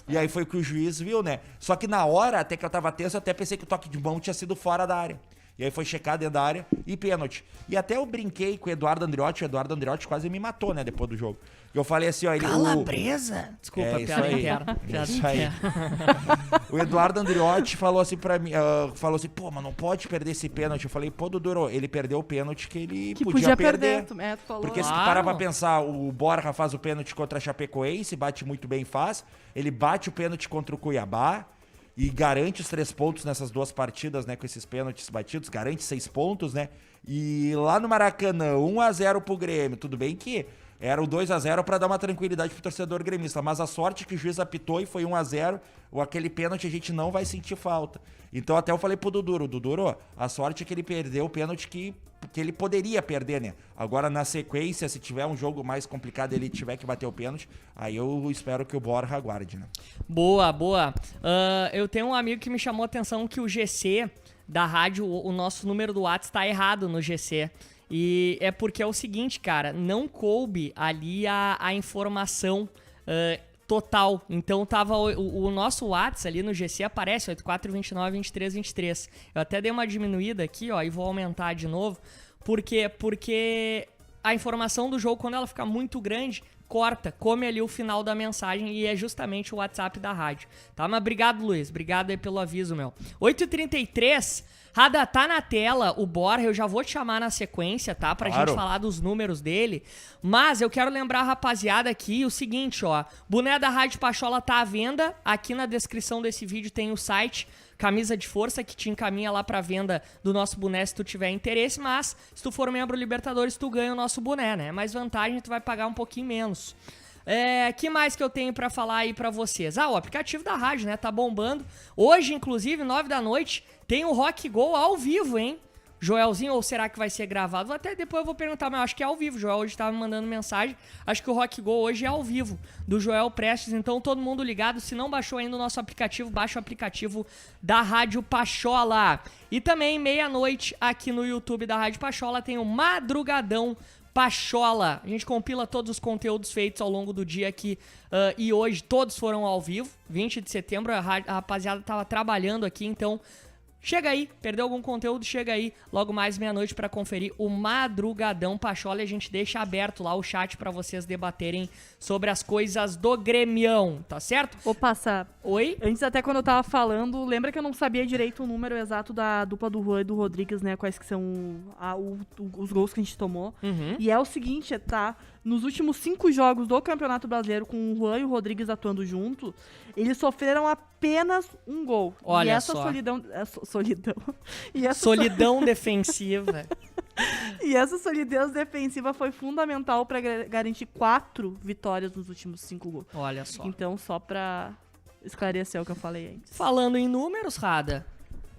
E aí foi o que o juiz viu, né? Só que na hora, até que eu tava tenso, eu até pensei que o toque de mão tinha sido fora da área. E aí foi checar dentro da área e pênalti. E até eu brinquei com o Eduardo Andriotti quase me matou, né, depois do jogo. E eu falei assim, ó, ele... Calabresa? Desculpa, É isso piada aí. interna. Piada Isso aí. interna. O Eduardo Andriotti falou assim pra mim, falou assim, pô, mas não pode perder esse pênalti. Eu falei, pô, Dudoro, ele perdeu o pênalti que ele Que podia perder. Tu falou. Porque se tu Claro. parar pra pensar, o Borja faz o pênalti contra a Chapecoense, bate muito bem, faz. Ele bate o pênalti contra o Cuiabá e garante os 3 pontos nessas 2 partidas, né, com esses pênaltis batidos, garante 6 pontos, né? E lá no Maracanã, 1-0 pro Grêmio, tudo bem que era o 2-0 pra dar uma tranquilidade pro torcedor gremista, mas a sorte que o juiz apitou e foi 1-0, ou aquele pênalti a gente não vai sentir falta. Então até eu falei pro Duduro, a sorte é que ele perdeu o pênalti que ele poderia perder, né? Agora na sequência, se tiver um jogo mais complicado, ele tiver que bater o pênalti, aí eu espero que o Borja aguarde, né? Boa. Eu tenho um amigo que me chamou a atenção que o GC da rádio, o nosso número do WhatsApp tá errado no GC. E é porque é o seguinte, cara, não coube ali a informação total. Então tava o nosso WhatsApp ali no GC aparece 84292323. Eu até dei uma diminuída aqui, ó, e vou aumentar de novo. Por quê? Porque a informação do jogo, quando ela fica muito grande, corta, come ali o final da mensagem e é justamente o WhatsApp da rádio, tá? Mas obrigado, Luiz, obrigado aí pelo aviso, meu. 8h33, Rada, tá na tela o Borja, eu já vou te chamar na sequência, tá? Pra gente falar dos números dele. Mas eu quero lembrar a rapaziada aqui o seguinte, ó. Boné da Rádio Pachola tá à venda. Aqui na descrição desse vídeo tem o site Camisa de Força, que te encaminha lá pra venda do nosso boné se tu tiver interesse. Mas se tu for membro Libertadores, tu ganha o nosso boné, né? Mais vantagem, tu vai pagar um pouquinho menos. Que mais que eu tenho pra falar aí pra vocês? O aplicativo da rádio, né? Tá bombando. Hoje, inclusive, 9 da noite, tem o Rock Go ao vivo, hein? Joelzinho, ou será que vai ser gravado? Até depois eu vou perguntar, mas eu acho que é ao vivo. O Joel hoje tava me mandando mensagem. Acho que o Rock Go hoje é ao vivo, do Joel Prestes. Então, todo mundo ligado. Se não baixou ainda o nosso aplicativo, baixa o aplicativo da Rádio Pachola. E também, meia-noite, aqui no YouTube da Rádio Pachola, tem o Madrugadão Pachola. A gente compila todos os conteúdos feitos ao longo do dia aqui e hoje todos foram ao vivo. 20 de setembro, a rapaziada tava trabalhando aqui, então Chega aí, perdeu algum conteúdo, chega aí logo mais meia-noite pra conferir o Madrugadão Pachola e a gente deixa aberto lá o chat pra vocês debaterem sobre as coisas do Gremião, tá certo? Vou passar. Oi? Antes, até quando eu tava falando, lembra que eu não sabia direito o número exato da dupla do Juan e do Rodrigues, né? Quais que são os gols que a gente tomou. E é o seguinte, tá? Nos últimos 5 jogos do Campeonato Brasileiro, com o Juan e o Rodrigues atuando junto, eles sofreram apenas um gol. Olha e essa só. solidão. E essa Solidão defensiva. E essa solidez defensiva foi fundamental pra garantir 4 vitórias nos últimos 5 gols. Olha só. Então, só pra esclarecer o que eu falei antes. Falando em números, Rada,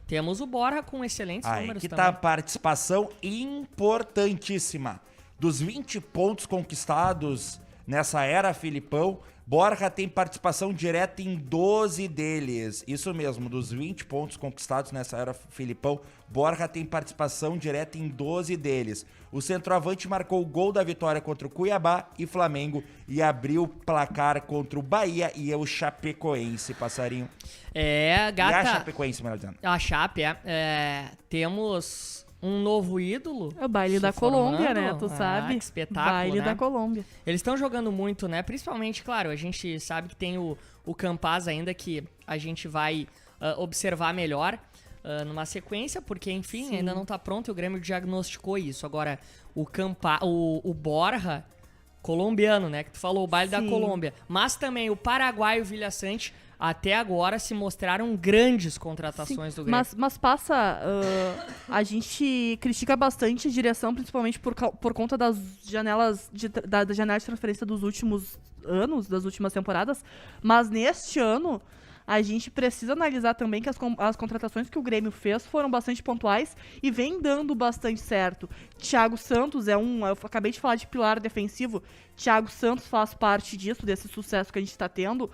temos o Borja com excelentes Aí números que também. tá a participação importantíssima. Dos 20 pontos conquistados nessa era Filipão, Borja tem participação direta em 12 deles. Isso mesmo, dos 20 pontos conquistados nessa era Filipão, Borja tem participação direta em 12 deles. O centroavante marcou o gol da vitória contra o Cuiabá e Flamengo e abriu o placar contra o Bahia e o Chapecoense, passarinho. É, gata. E a Chapecoense, melhor dizendo. A Chape, temos um novo ídolo. É o baile se da Colômbia, formando. né? Tu sabe. Que espetáculo, Baile né? da Colômbia. Eles estão jogando muito, né? Principalmente, claro, a gente sabe que tem o Campaz ainda que a gente vai observar melhor numa sequência, porque, enfim, ainda não tá pronto e o Grêmio diagnosticou isso. Agora, o Borja, colombiano, né? Que tu falou, o baile da Colômbia. Mas também o Paraguai e o Vilhaçante, até agora, se mostraram grandes contratações do Grêmio. Mas passa... a gente critica bastante a direção, principalmente por conta das janelas da janela de transferência dos últimos anos, das últimas temporadas. Mas neste ano, a gente precisa analisar também que as contratações que o Grêmio fez foram bastante pontuais e vem dando bastante certo. Thiago Santos eu acabei de falar de pilar defensivo, Thiago Santos faz parte disso, desse sucesso que a gente está tendo.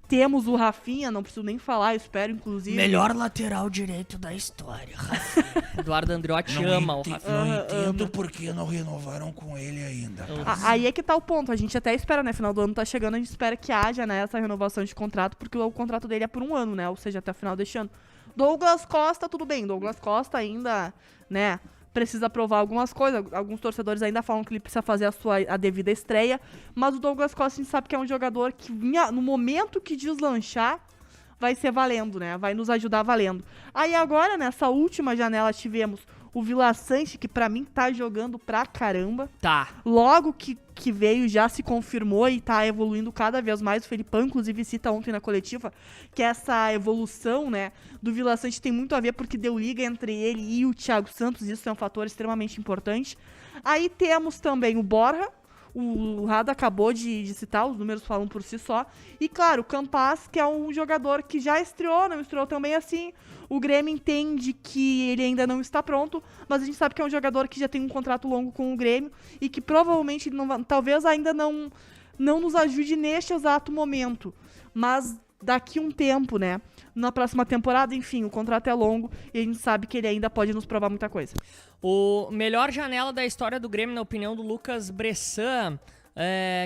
Temos o Rafinha, não preciso nem falar, eu espero, inclusive... Melhor lateral direito da história, Rafinha. Eduardo Andriotti ama o Rafinha. Não entendo por que não renovaram com ele ainda. Aí é que tá o ponto, a gente até espera, né, final do ano tá chegando, a gente espera que haja, né, essa renovação de contrato, porque o contrato dele é por 1 ano, né, ou seja, até o final deste ano. Douglas Costa, tudo bem, Douglas Costa ainda, né... precisa provar algumas coisas. Alguns torcedores ainda falam que ele precisa fazer a devida estreia. Mas o Douglas Costa, a gente sabe que é um jogador que, no momento que deslanchar, vai ser valendo, né? Vai nos ajudar valendo. Aí agora, nessa última janela, tivemos o Vilhaçante, que pra mim tá jogando pra caramba. Tá. Logo que veio, já se confirmou e tá evoluindo cada vez mais. O Felipão, inclusive, cita ontem na coletiva que essa evolução, né, do Vilhaçante tem muito a ver porque deu liga entre ele e o Thiago Santos. Isso é um fator extremamente importante. Aí temos também o Borja. O Rada acabou de citar, os números falam por si só. E claro, o Campaz, que é um jogador que já estreou, não estreou também assim. O Grêmio entende que ele ainda não está pronto, mas a gente sabe que é um jogador que já tem um contrato longo com o Grêmio e que provavelmente talvez ainda não nos ajude neste exato momento. Mas daqui um tempo, né? Na próxima temporada, enfim, o contrato é longo e a gente sabe que ele ainda pode nos provar muita coisa. O melhor janela da história do Grêmio, na opinião do Lucas Bressan.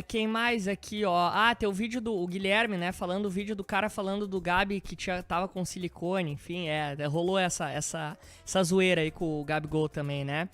Quem mais aqui, ó? Tem o vídeo do Guilherme, né? Falando o vídeo do cara falando do Gabi que tava com silicone, enfim, rolou essa zoeira aí com o Gabigol também, né?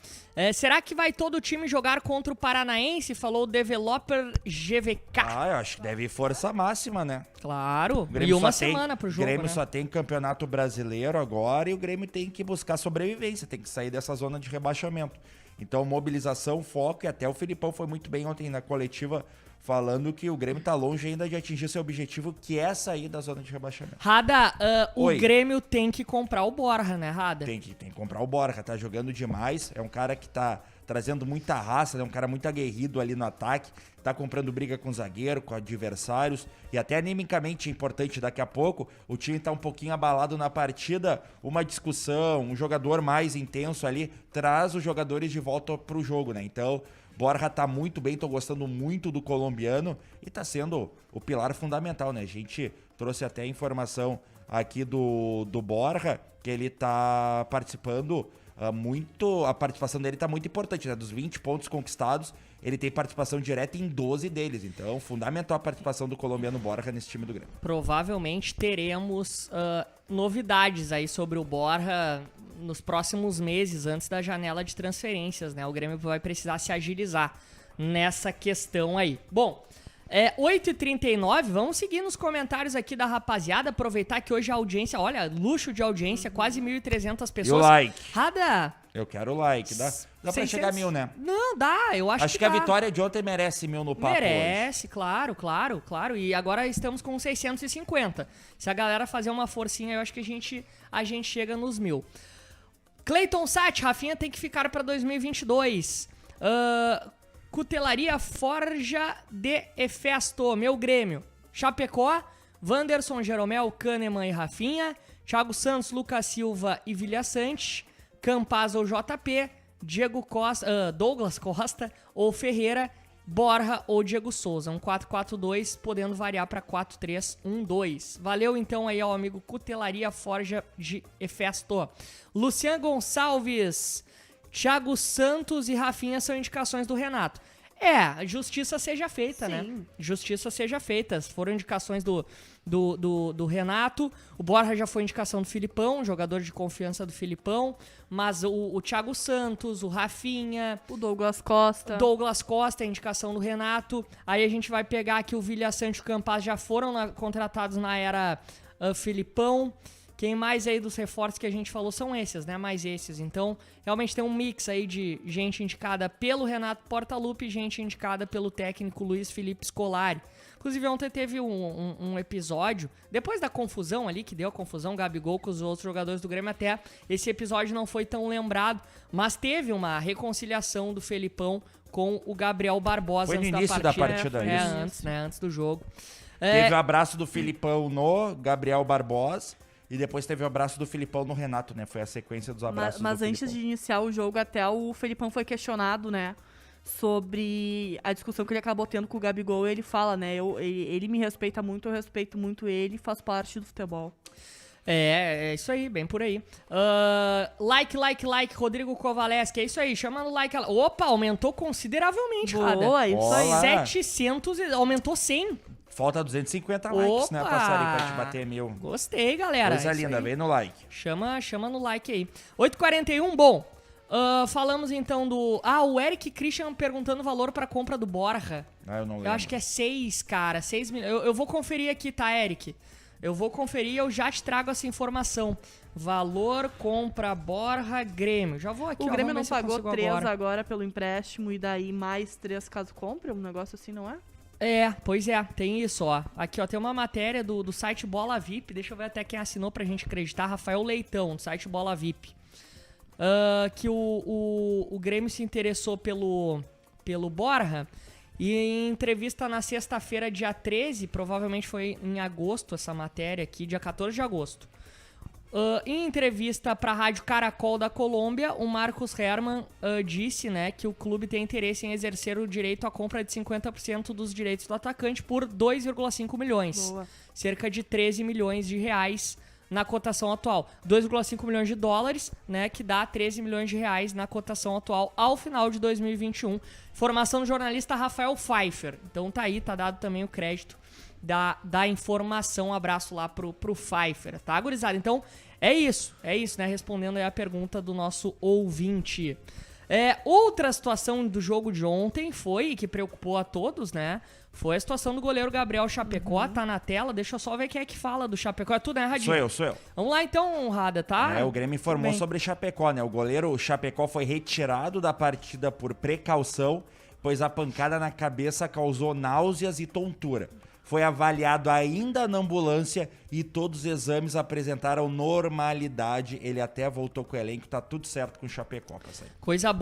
Será que vai todo o time jogar contra o Paranaense? Falou o Developer GVK. Eu acho que deve ir força máxima, né? Claro, O Grêmio e uma só tem- semana pro jogo, O Grêmio né? só tem campeonato brasileiro agora e o Grêmio tem que buscar sobrevivência, tem que sair dessa zona de rebaixamento. Então, mobilização, foco, e até o Filipão foi muito bem ontem na coletiva, falando que o Grêmio tá longe ainda de atingir seu objetivo, que é sair da zona de rebaixamento. Rada, o Oi. Grêmio tem que comprar o Borja, né, Rada? Tem que comprar o Borja, tá jogando demais, é um cara que tá trazendo muita raça, é um cara muito aguerrido ali no ataque, tá comprando briga com o zagueiro, com adversários, e até animicamente é importante daqui a pouco, o time tá um pouquinho abalado na partida, uma discussão, um jogador mais intenso ali, traz os jogadores de volta pro jogo, né? Então, Borja tá muito bem, tô gostando muito do colombiano e tá sendo o pilar fundamental, né? A gente trouxe até a informação aqui do Borja, que ele tá participando muito, a participação dele tá muito importante, né? Dos 20 pontos conquistados, ele tem participação direta em 12 deles. Então, fundamental a participação do colombiano Borja nesse time do Grêmio. Provavelmente teremos novidades aí sobre o Borja nos próximos meses, antes da janela de transferências, né? O Grêmio vai precisar se agilizar nessa questão aí. Bom, 8h39, vamos seguir nos comentários aqui da rapaziada, aproveitar que hoje a audiência, olha, luxo de audiência, quase 1.300 pessoas. E o like? Rada! Eu quero o like, dá pra 600? chegar a 1.000, né? Não, dá, eu acho que a dá. vitória de ontem merece 1.000 no papo Merece, claro. E agora estamos com 650. Se a galera fazer uma forcinha, eu acho que a gente chega nos 1.000. Cleiton Sati, Rafinha tem que ficar pra 2022. Cutelaria Forja de Efesto, meu Grêmio. Chapecó, Wanderson, Jeromel, Kahneman e Rafinha. Thiago Santos, Lucas Silva e Vilhaçante. Campaz ou JP. Diego Costa, Douglas Costa ou Ferreira. Borja ou Diego Souza. Um 4-4-2, podendo variar para 4-3-1-2. Valeu então aí ao amigo Cutelaria Forja de Efesto. Lucian Gonçalves, Thiago Santos e Rafinha são indicações do Renato. Justiça seja feita, Sim. né? Justiça seja feita. Foram indicações do Renato. O Borja já foi indicação do Filipão, jogador de confiança do Filipão. Mas o Thiago Santos, o Rafinha... O Douglas Costa. Douglas Costa é indicação do Renato. Aí a gente vai pegar aqui o Vilhaçante e o Campaz, já foram contratados na era Filipão. Quem mais aí dos reforços que a gente falou são esses, né? Mais esses. Então, realmente tem um mix aí de gente indicada pelo Renato Portaluppi e gente indicada pelo técnico Luiz Felipe Scolari. Inclusive, ontem teve um episódio, depois da confusão ali, que deu a confusão, Gabigol com os outros jogadores do Grêmio, até esse episódio não foi tão lembrado, mas teve uma reconciliação do Felipão com o Gabriel Barbosa. Foi no início da partida, isso. Antes do jogo. Teve o abraço do Filipão no Gabriel Barbosa. E depois teve o abraço do Filipão no Renato, né? Foi a sequência dos abraços Mas do antes Filipão. de iniciar o jogo, até o Felipão foi questionado, né? Sobre a discussão que ele acabou tendo com o Gabigol. Ele fala, né? Ele me respeita muito, eu respeito muito ele, faz parte do futebol. É isso aí, bem por aí. Like, Rodrigo Kovaleski, é isso aí, chama no like. Opa, aumentou consideravelmente, Boa, isso aí. 700, aumentou 100. Falta 250 likes, né, Passarinho, pra te bater 1.000. Gostei, galera. Coisa linda, vem no like. Chama no like aí. 8h41, bom. Falamos então do... o Eric Christian perguntando o valor pra compra do Borja. Eu não lembro. Eu acho que é 6, cara. 6 milhões. Eu vou conferir aqui, tá, Eric? Eu vou conferir e eu já te trago essa informação. Valor compra Borja Grêmio. Já vou aqui, O Grêmio não vamos ver se eu pagou consigo 3 agora pelo empréstimo e daí mais 3 caso compre? Um negócio assim, não é? Pois é, tem isso, ó. Aqui, ó, tem uma matéria do site Bola VIP. Deixa eu ver até quem assinou pra gente acreditar. Rafael Leitão, do site Bola VIP. Que o Grêmio se interessou pelo Borja. E em entrevista na sexta-feira, dia 13, provavelmente foi em agosto essa matéria aqui, dia 14 de agosto. Em entrevista para a Rádio Caracol da Colômbia, o Marcos Herman disse, né, que o clube tem interesse em exercer o direito à compra de 50% dos direitos do atacante por 2,5 milhões. Boa. Cerca de 13 milhões de reais na cotação atual. 2,5 milhões de dólares, né, que dá 13 milhões de reais na cotação atual ao final de 2021. Informação do jornalista Rafael Pfeiffer. Então tá aí, tá dado também o crédito da informação. Um abraço lá pro Pfeiffer, tá, gurizada? Então, é isso, né? Respondendo aí a pergunta do nosso ouvinte. Outra situação do jogo de ontem foi, que preocupou a todos, né? Foi a situação do goleiro Gabriel Chapecó, tá na tela. Deixa eu só ver quem é que fala do Chapecó. É tu, né, Radinho? Sou eu. Vamos lá então, Rada, tá? O Grêmio informou sobre Chapecó, né? O goleiro Chapecó foi retirado da partida por precaução, pois a pancada na cabeça causou náuseas e tontura. Foi avaliado ainda na ambulância e todos os exames apresentaram normalidade. Ele até voltou com o elenco, tá tudo certo com o Chapecó, parceiro. Coisa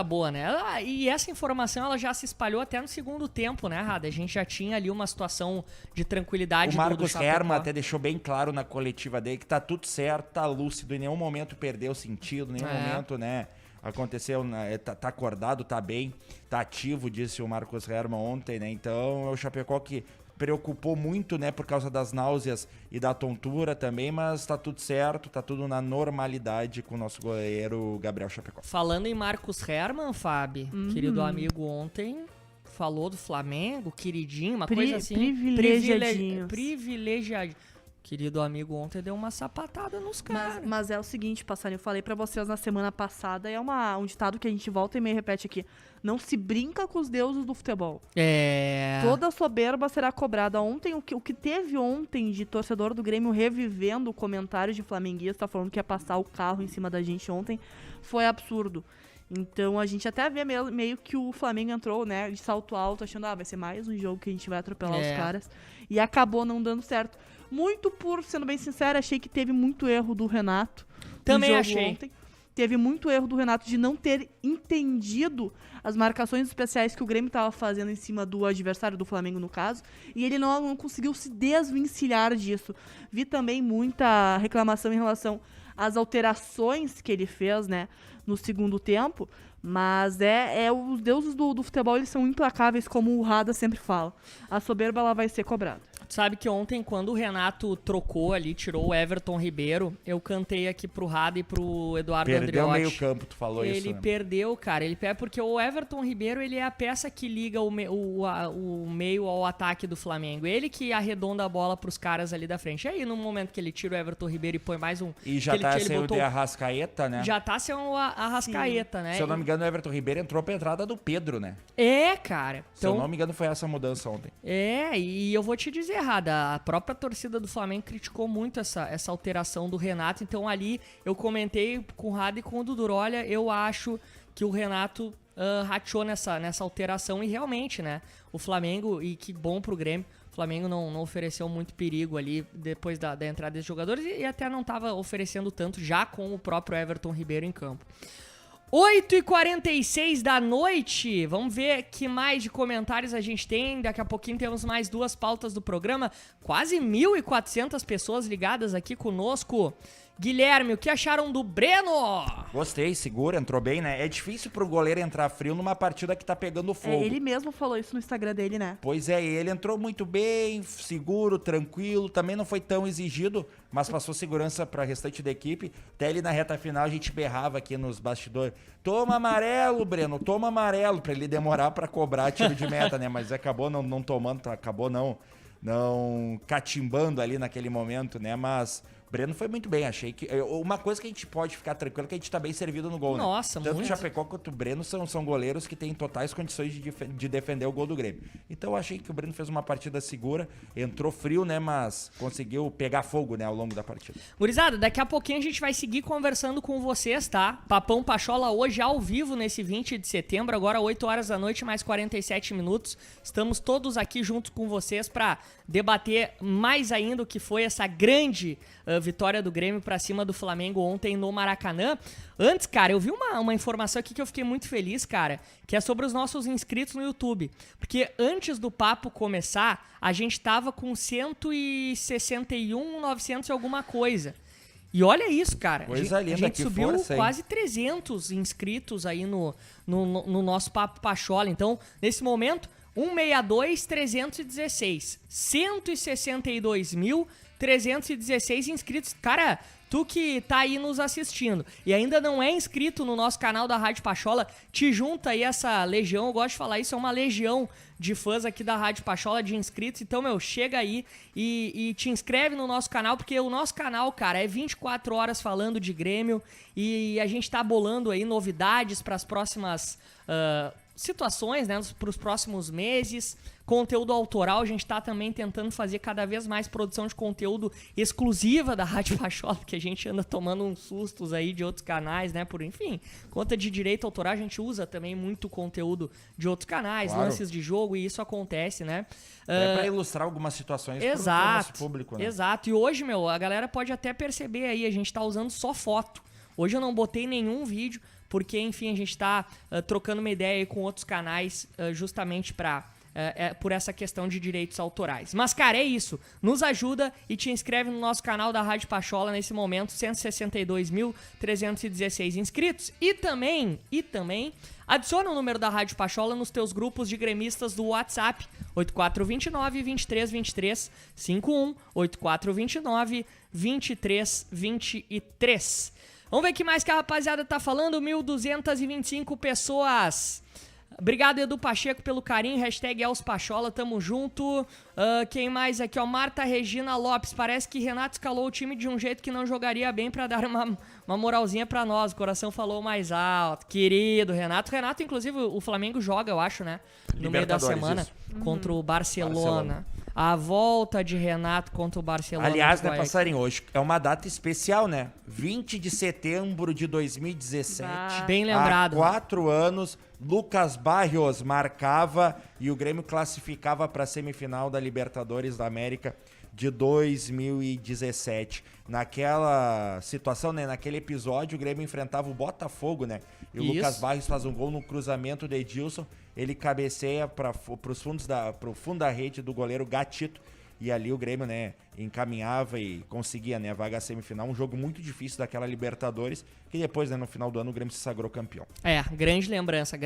boa, né? E essa informação ela já se espalhou até no segundo tempo, né, Rada? A gente já tinha ali uma situação de tranquilidade o Marcos do Chapecó. Herman até deixou bem claro na coletiva dele que tá tudo certo, tá lúcido, em nenhum momento perdeu o sentido, em nenhum momento, né? Aconteceu, tá acordado, tá bem, tá ativo, disse o Marcos Herman ontem, né? Então é o Chapecó que preocupou muito, né, por causa das náuseas e da tontura também, mas tá tudo certo, tá tudo na normalidade com o nosso goleiro Gabriel Chapecó. Falando em Marcos Herman, Fábio, querido amigo, ontem falou do Flamengo, queridinho, uma coisa assim. Privilegiadinhos. Privilegiadinho. Querido amigo, ontem deu uma sapatada nos caras. Mas é o seguinte, Passarinho, eu falei pra vocês na semana passada, é um ditado que a gente volta e meio repete aqui. Não se brinca com os deuses do futebol. Toda soberba será cobrada. Ontem, o que teve ontem de torcedor do Grêmio revivendo comentários de flamenguista, falando que ia passar o carro em cima da gente ontem, foi absurdo. Então a gente até vê meio que o Flamengo entrou, né, de salto alto, achando, vai ser mais um jogo que a gente vai atropelar os caras. E acabou não dando certo. Muito sendo bem sincera, achei que teve muito erro do Renato. Também no jogo achei. Ontem. Teve muito erro do Renato de não ter entendido as marcações especiais que o Grêmio estava fazendo em cima do adversário, do Flamengo no caso, e ele não conseguiu se desvencilhar disso. Vi também muita reclamação em relação às alterações que ele fez, né, no segundo tempo, mas os deuses do futebol, eles são implacáveis, como o Rada sempre fala. A soberba, ela vai ser cobrada. Tu sabe que ontem, quando o Renato trocou ali, tirou o Everton Ribeiro, eu cantei aqui pro Rada e pro Eduardo Andreotti. Perdeu meio campo, tu falou isso, Ele né? perdeu, cara. Porque o Everton Ribeiro, ele é a peça que liga o meio ao ataque do Flamengo. Ele que arredonda a bola pros caras ali da frente. E aí, no momento que ele tira o Everton Ribeiro e põe mais um... E já tá sem o de Arrascaeta, né? Já tá sem o Arrascaeta, né? Se eu não me engano, o Everton Ribeiro entrou pra entrada do Pedro, né? Cara. Se eu não me engano, foi essa mudança ontem. E eu vou te dizer, Rada, a própria torcida do Flamengo criticou muito essa alteração do Renato, então ali eu comentei com o Rada e com o Dudu, olha, eu acho que o Renato rateou nessa alteração e realmente, né, o Flamengo, e que bom pro Grêmio, o Flamengo não ofereceu muito perigo ali depois da entrada desses jogadores e até não estava oferecendo tanto já com o próprio Everton Ribeiro em campo. 8h46 da noite, vamos ver que mais de comentários a gente tem, daqui a pouquinho temos mais 2 pautas do programa, quase 1.400 pessoas ligadas aqui conosco. Guilherme, o que acharam do Breno? Gostei, seguro, entrou bem, né? É difícil pro goleiro entrar frio numa partida que tá pegando fogo. Ele mesmo falou isso no Instagram dele, né? Pois é, ele entrou muito bem, seguro, tranquilo, também não foi tão exigido, mas passou segurança pra restante da equipe. Até ele na reta final a gente berrava aqui nos bastidores, toma amarelo, Breno, toma amarelo, pra ele demorar pra cobrar tiro de meta, né? Mas acabou não tomando, acabou não catimbando ali naquele momento, né? Mas o Breno foi muito bem, achei que... Uma coisa que a gente pode ficar tranquilo é que a gente tá bem servido no gol, né? Nossa, tanto muito. o Chapecó quanto o Breno são goleiros que têm totais condições de defender o gol do Grêmio. Então eu achei que o Breno fez uma partida segura, entrou frio, né? Mas conseguiu pegar fogo, né? Ao longo da partida. Gurizada, daqui a pouquinho a gente vai seguir conversando com vocês, tá? Papão Pachola hoje ao vivo nesse 20 de setembro, agora 8 horas da noite, mais 47 minutos. Estamos todos aqui juntos com vocês pra debater mais ainda o que foi essa grande vitória do Grêmio pra cima do Flamengo ontem no Maracanã. Antes, cara, eu vi uma informação aqui que eu fiquei muito feliz, cara, que é sobre os nossos inscritos no YouTube. Porque antes do papo começar, a gente tava com 161.900 e alguma coisa. E olha isso, cara. Coisa linda, a gente que subiu força, hein? quase 300 inscritos aí no nosso Papo Pachola. Então, nesse momento, 162.316. 162.316 inscritos. Cara, tu que tá aí nos assistindo e ainda não é inscrito no nosso canal da Rádio Pachola, te junta aí essa legião, eu gosto de falar isso, é uma legião de fãs aqui da Rádio Pachola, de inscritos. Então, chega aí e te inscreve no nosso canal, porque o nosso canal, cara, é 24 horas falando de Grêmio e a gente tá bolando aí novidades para as próximas situações, né, para os próximos meses. Conteúdo autoral, a gente tá também tentando fazer cada vez mais produção de conteúdo exclusiva da Rádio Pachola, porque a gente anda tomando uns sustos aí de outros canais, né, enfim, conta de direito autoral, a gente usa também muito conteúdo de outros canais, claro, lances de jogo, e isso acontece, né. É pra ilustrar algumas situações pro nosso público, né. Exato, e hoje, a galera pode até perceber aí, a gente tá usando só foto. Hoje eu não botei nenhum vídeo, porque, enfim, a gente tá trocando uma ideia aí com outros canais justamente pra por essa questão de direitos autorais. Mas, cara, é isso. Nos ajuda e te inscreve no nosso canal da Rádio Pachola nesse momento, 162.316 inscritos. E também, adiciona o número da Rádio Pachola nos teus grupos de gremistas do WhatsApp, 8429-2323-51, 8429-2323. Vamos ver o que mais que a rapaziada tá falando, 1.225 pessoas. Obrigado, Edu Pacheco, pelo carinho. Hashtag Elcio Pachola, tamo junto. Quem mais aqui, ó? Marta Regina Lopes. Parece que Renato escalou o time de um jeito que não jogaria bem pra dar uma moralzinha pra nós. O coração falou mais alto. Querido Renato. Renato, inclusive, o Flamengo joga, eu acho, né? No meio da semana. Contra o Barcelona. A volta de Renato contra o Barcelona. Aliás, né, Passarinho, hoje é uma data especial, né? 20 de setembro de 2017. Bem lembrado. Há 4 anos, Lucas Barrios marcava e o Grêmio classificava para a semifinal da Libertadores da América de 2017. Naquela situação, né, naquele episódio, o Grêmio enfrentava o Botafogo, né? E o Lucas Barrios faz um gol no cruzamento de Edilson. Ele cabeceia pro fundo da rede do goleiro Gatito. E ali o Grêmio, né, encaminhava e conseguia, né, a vaga semifinal. Um jogo muito difícil daquela Libertadores, que depois, né, no final do ano, o Grêmio se sagrou campeão. Grande lembrança,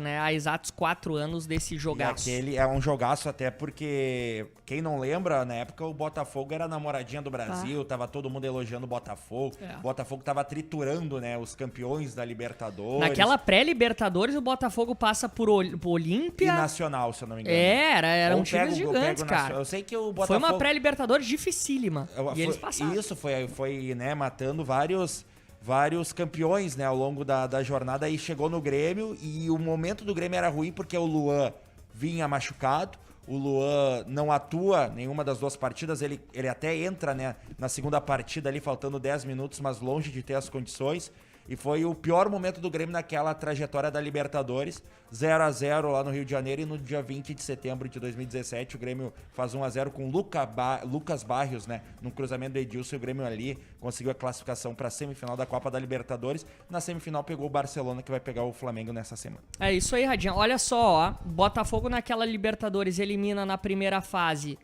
né? Há exatos 4 anos desse jogaço. E aquele é um jogaço até porque, quem não lembra, na época o Botafogo era a namoradinha do Brasil, tava todo mundo elogiando o Botafogo. O Botafogo tava triturando, né, os campeões da Libertadores. Naquela pré-Libertadores, o Botafogo passa por Olímpia. E Nacional, se eu não me engano. Era um time gigante, cara. Eu sei que o Botafogo... Foi uma pré-Libertadores dificílima. E eles passaram. Isso, foi né, matando vários campeões, né, ao longo da jornada. Aí chegou no Grêmio e o momento do Grêmio era ruim porque o Luan vinha machucado. O Luan não atua nenhuma das 2 partidas. Ele até entra, né, na segunda partida ali, faltando 10 minutos, mas longe de ter as condições. E foi o pior momento do Grêmio naquela trajetória da Libertadores. 0-0 lá no Rio de Janeiro. E no dia 20 de setembro de 2017, o Grêmio faz 1-0 com Lucas Barrios, né? No cruzamento do Edilson. E o Grêmio ali conseguiu a classificação para a semifinal da Copa da Libertadores. Na semifinal pegou o Barcelona, que vai pegar o Flamengo nessa semana. É isso aí, Radinha. Olha só, ó. Botafogo naquela Libertadores elimina na primeira fase,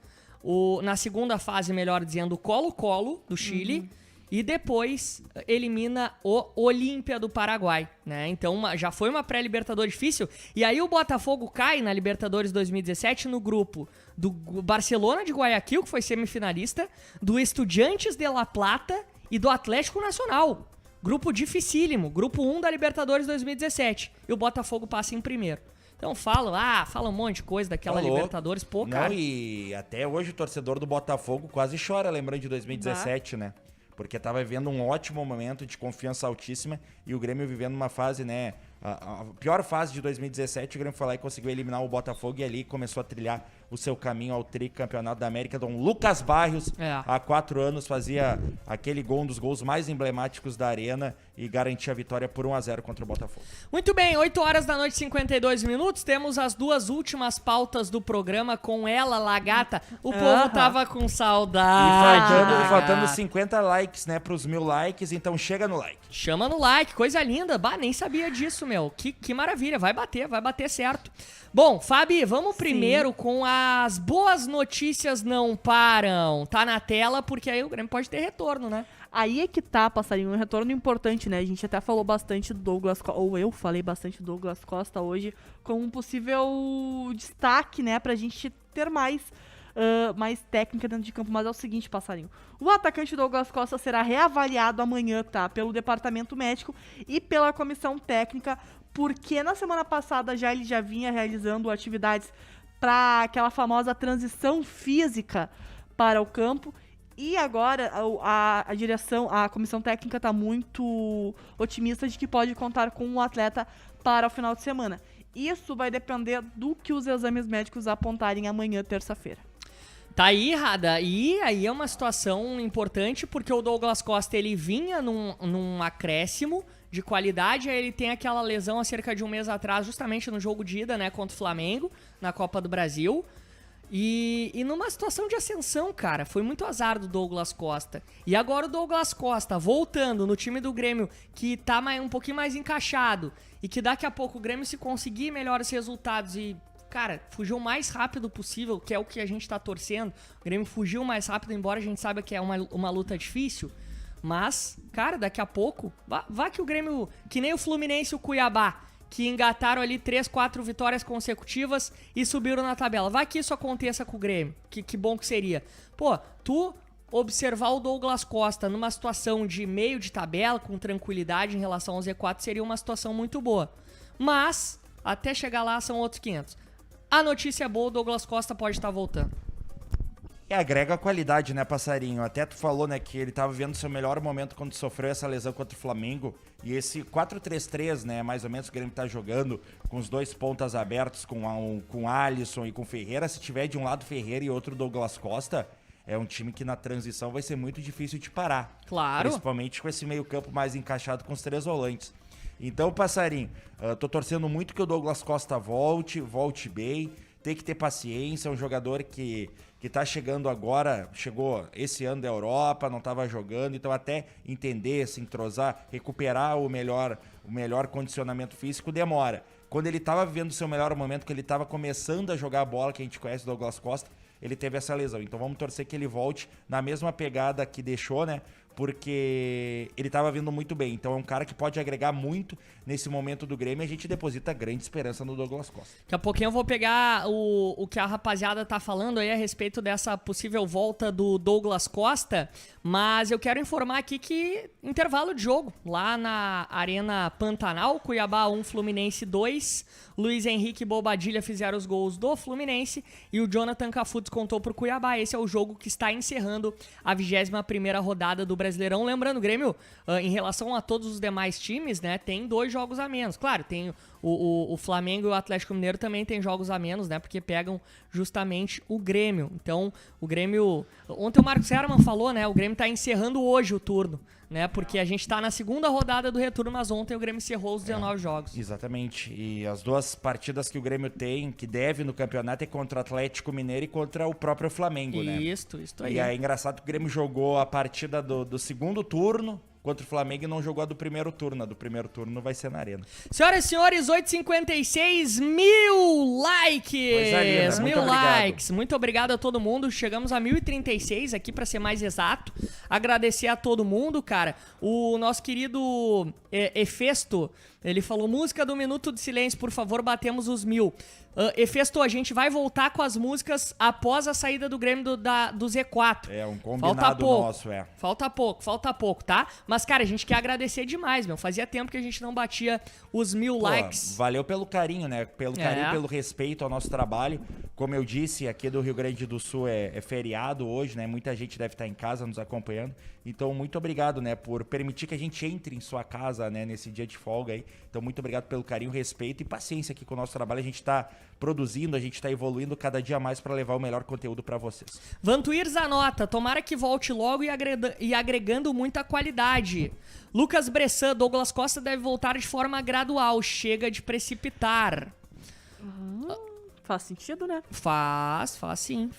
na segunda fase, melhor dizendo, o Colo-Colo do Chile. E depois elimina o Olímpia do Paraguai, né? Então já foi uma pré-Libertadores difícil. E aí o Botafogo cai na Libertadores 2017 no grupo do Barcelona de Guayaquil, que foi semifinalista, do Estudiantes de La Plata e do Atlético Nacional. Grupo dificílimo, grupo 1 da Libertadores 2017. E o Botafogo passa em primeiro. Então fala um monte de coisa daquela Libertadores, pô, cara. Não, e até hoje o torcedor do Botafogo quase chora lembrando de 2017, né? Porque estava vivendo um ótimo momento de confiança altíssima e o Grêmio vivendo uma fase, né? A pior fase de 2017, o Grêmio foi lá e conseguiu eliminar o Botafogo e ali começou a trilhar o seu caminho ao tricampeonato da América. Então, Lucas Barrios, há 4 anos, fazia aquele gol, um dos gols mais emblemáticos da Arena e garantia a vitória por 1-0 contra o Botafogo. Muito bem, 8 horas da noite, 52 minutos. Temos as 2 últimas pautas do programa com ela, Lagata. O povo tava com saudade. E faltando 50 likes, né, pros 1000 likes, então chega no like. Chama no like, coisa linda. Bah, nem sabia disso, meu. Que maravilha, vai bater certo. Bom, Fabi, vamos primeiro com as boas notícias não param. Tá na tela, porque aí o Grêmio pode ter retorno, né? Aí é que tá, Passarinho, um retorno importante, né? A gente até falou bastante do Douglas Costa, ou eu falei bastante do Douglas Costa hoje, como um possível destaque, né? Pra gente ter mais técnica dentro de campo, mas é o seguinte, Passarinho. O atacante Douglas Costa será reavaliado amanhã, tá? Pelo departamento médico e pela comissão técnica, porque na semana passada ele já vinha realizando atividades para aquela famosa transição física para o campo. E agora a direção, a comissão técnica está muito otimista de que pode contar com um atleta para o final de semana. Isso vai depender do que os exames médicos apontarem amanhã, terça-feira. Tá aí, Rada. E aí é uma situação importante, porque o Douglas Costa, ele vinha num acréscimo de qualidade, aí ele tem aquela lesão há cerca de um mês atrás, justamente no jogo de ida, né, contra o Flamengo, na Copa do Brasil. E numa situação de ascensão, cara, foi muito azar do Douglas Costa. E agora o Douglas Costa voltando no time do Grêmio, que tá um pouquinho mais encaixado, e que daqui a pouco o Grêmio, se conseguir melhores resultados e cara, fugiu o mais rápido possível, que é o que a gente tá torcendo. O Grêmio fugiu mais rápido, embora a gente saiba que é uma luta difícil. Mas, cara, daqui a pouco, vá que o Grêmio, que nem o Fluminense e o Cuiabá, que engataram ali 3, 4 vitórias consecutivas e subiram na tabela. Vai que isso aconteça com o Grêmio. Que bom que seria. Pô, tu observar o Douglas Costa numa situação de meio de tabela, com tranquilidade em relação ao Z4, seria uma situação muito boa. Mas, até chegar lá, são outros 500. A notícia boa, o Douglas Costa pode estar voltando. Agrega qualidade, né, Passarinho? Até tu falou, né, que ele tava vivendo seu melhor momento quando sofreu essa lesão contra o Flamengo. E esse 4-3-3, né, mais ou menos, que o Grêmio tá jogando, com os 2 pontas abertos, com Alisson e com Ferreira. Se tiver de um lado Ferreira e outro Douglas Costa, é um time que na transição vai ser muito difícil de parar. Claro. Principalmente com esse meio campo mais encaixado com os 3 volantes. Então, Passarinho, tô torcendo muito que o Douglas Costa volte bem. Tem que ter paciência, é um jogador que tá chegando agora, chegou esse ano da Europa, não tava jogando, então até entender, se entrosar, recuperar o melhor condicionamento físico demora. Quando ele tava vivendo o seu melhor momento, que ele tava começando a jogar a bola, que a gente conhece, o Douglas Costa, ele teve essa lesão. Então vamos torcer que ele volte na mesma pegada que deixou, né? Porque ele tava vindo muito bem. Então é um cara que pode agregar muito nesse momento do Grêmio e a gente deposita grande esperança no Douglas Costa. Daqui a pouquinho eu vou pegar o que a rapaziada tá falando aí a respeito dessa possível volta do Douglas Costa, mas eu quero informar aqui que intervalo de jogo lá na Arena Pantanal, Cuiabá 1, Fluminense 2, Luiz Henrique e Bobadilha fizeram os gols do Fluminense e o Jonathan Cafu descontou pro Cuiabá. Esse é o jogo que está encerrando a 21ª rodada do Brasileirão. Lembrando, o Grêmio, em relação a todos os demais times, né, tem 2 jogos a menos. Claro, tem o Flamengo e o Atlético Mineiro também tem jogos a menos, né, porque pegam justamente o Grêmio. Então, o Grêmio... Ontem o Marcos Herman falou, né, o Grêmio tá encerrando hoje o turno, né, porque a gente tá na 2ª rodada do retorno, mas ontem o Grêmio encerrou os 19 jogos. Exatamente. E as 2 partidas que o Grêmio tem, que deve no campeonato, é contra o Atlético Mineiro e contra o próprio Flamengo, né? Isso aí. E é engraçado que o Grêmio jogou a partida do segundo turno contra o Flamengo e não jogou a do primeiro turno. A do primeiro turno vai ser na Arena. Senhoras e senhores, 8h56, 1000 likes! Coisa linda, muito obrigado. Likes. Muito obrigado a todo mundo. Chegamos a 1036 aqui, pra ser mais exato. Agradecer a todo mundo, cara. O nosso querido Efesto, ele falou, música do Minuto de Silêncio, por favor, batemos os 1000. Efesto, a gente vai voltar com as músicas após a saída do Grêmio do Z4. É, um combinado nosso, Falta pouco, tá? Mas, cara, a gente quer agradecer demais, meu. Fazia tempo que a gente não batia os 1000 likes. Valeu pelo carinho, né? Pelo carinho, pelo respeito ao nosso trabalho. Como eu disse, aqui do Rio Grande do Sul é feriado hoje, né? Muita gente deve estar em casa nos acompanhando. Então, muito obrigado, né? Por permitir que a gente entre em sua casa, né? Nesse dia de folga aí. Então, muito obrigado pelo carinho, respeito e paciência aqui com o nosso trabalho. A gente tá produzindo, a gente tá evoluindo cada dia mais para levar o melhor conteúdo para vocês. Vantuir Zanota, tomara que volte logo e agregando muita qualidade. Lucas Bressan, Douglas Costa deve voltar de forma gradual, chega de precipitar. Faz sentido, né? Faz sim.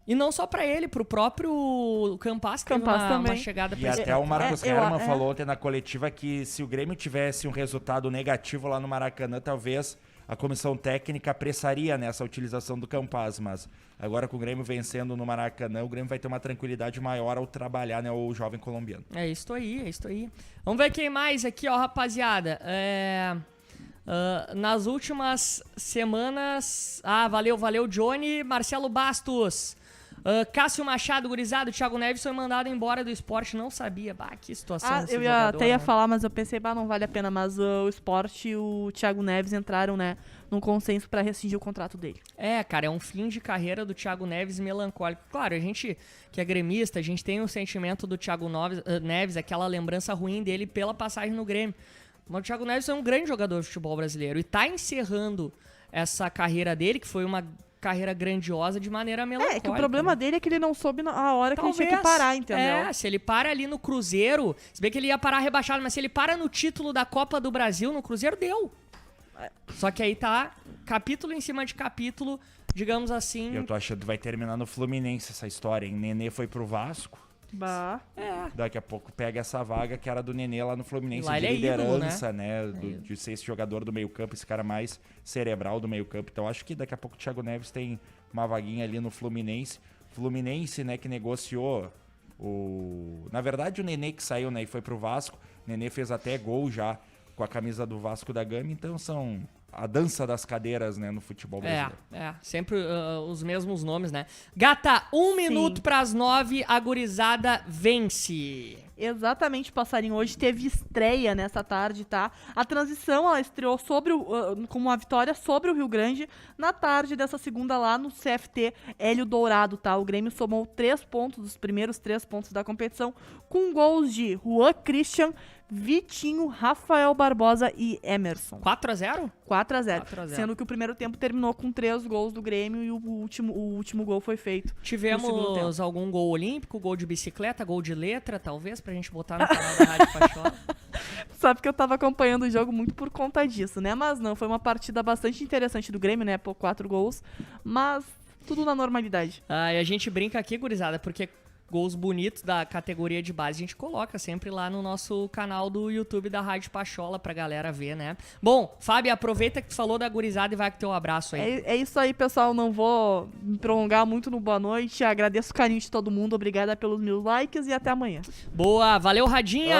E não só pra ele, pro próprio Campas, que teve uma chegada E até o Marcos Herman falou ontem na coletiva que se o Grêmio tivesse um resultado negativo lá no Maracanã, talvez a comissão técnica apressaria nessa utilização do Campas, mas agora com o Grêmio vencendo no Maracanã, o Grêmio vai ter uma tranquilidade maior ao trabalhar, né, o jovem colombiano. É isso aí. Vamos ver quem mais aqui, ó, rapaziada. Nas últimas semanas... valeu, Johnny. Marcelo Bastos. Cássio Machado, gurizado, Thiago Neves foi mandado embora do esporte, não sabia. Que situação eu até ia falar, mas eu pensei, não vale a pena. Mas o esporte e o Thiago Neves entraram, né, num consenso pra rescindir o contrato dele. Cara, é um fim de carreira do Thiago Neves melancólico. Claro, a gente que é gremista, a gente tem o sentimento do Thiago Neves, aquela lembrança ruim dele pela passagem no Grêmio. Mas o Thiago Neves é um grande jogador de futebol brasileiro e tá encerrando essa carreira dele, que foi uma carreira grandiosa, de maneira melancólica. Que o problema dele é que ele não soube a hora que ele tinha que parar, entendeu? Se ele para ali no Cruzeiro, se bem que ele ia parar rebaixado, mas se ele para no título da Copa do Brasil, no Cruzeiro, deu. Só que aí tá capítulo em cima de capítulo, digamos assim... Eu tô achando que vai terminar no Fluminense essa história, hein? Nenê foi pro Vasco, Bah. Daqui a pouco pega essa vaga que era do Nenê lá no Fluminense, Lá de ele é ídolo, liderança, né? De ser esse jogador do meio campo, esse cara mais cerebral do meio campo. Então acho que daqui a pouco o Thiago Neves tem uma vaguinha ali no Fluminense. Fluminense, né, que negociou na verdade o Nenê que saiu, né, e foi pro Vasco. O Nenê fez até gol já com a camisa do Vasco da Gama, então são a dança das cadeiras, né, no futebol brasileiro. Sempre os mesmos nomes, né? Gata, 1 minuto pras 9, a gurizada vence. Exatamente, Passarinho. Hoje teve estreia nessa tarde, tá? A transição, ela estreou com uma vitória sobre o Rio Grande na tarde dessa segunda lá no CFT Hélio Dourado, tá? O Grêmio somou 3 pontos, os primeiros 3 pontos da competição, com gols de Juan Christian, Vitinho, Rafael Barbosa e Emerson. 4-0? 4-0. Sendo que o primeiro tempo terminou com 3 gols do Grêmio e o último gol foi feito. Tivemos algum gol olímpico, gol de bicicleta, gol de letra, talvez, pra gente botar no canal da Rádio Pachola. Sabe que eu tava acompanhando o jogo muito por conta disso, né? Mas não, foi uma partida bastante interessante do Grêmio, né? Por 4 gols, mas tudo na normalidade. E a gente brinca aqui, gurizada, porque gols bonitos da categoria de base a gente coloca sempre lá no nosso canal do YouTube da Rádio Pachola pra galera ver, né? Bom, Fábio, aproveita que tu falou da gurizada e vai com teu abraço aí. É isso aí, pessoal. Não vou me prolongar muito no boa noite. Agradeço o carinho de todo mundo. Obrigada pelos meus likes e até amanhã. Boa, valeu, Radinha!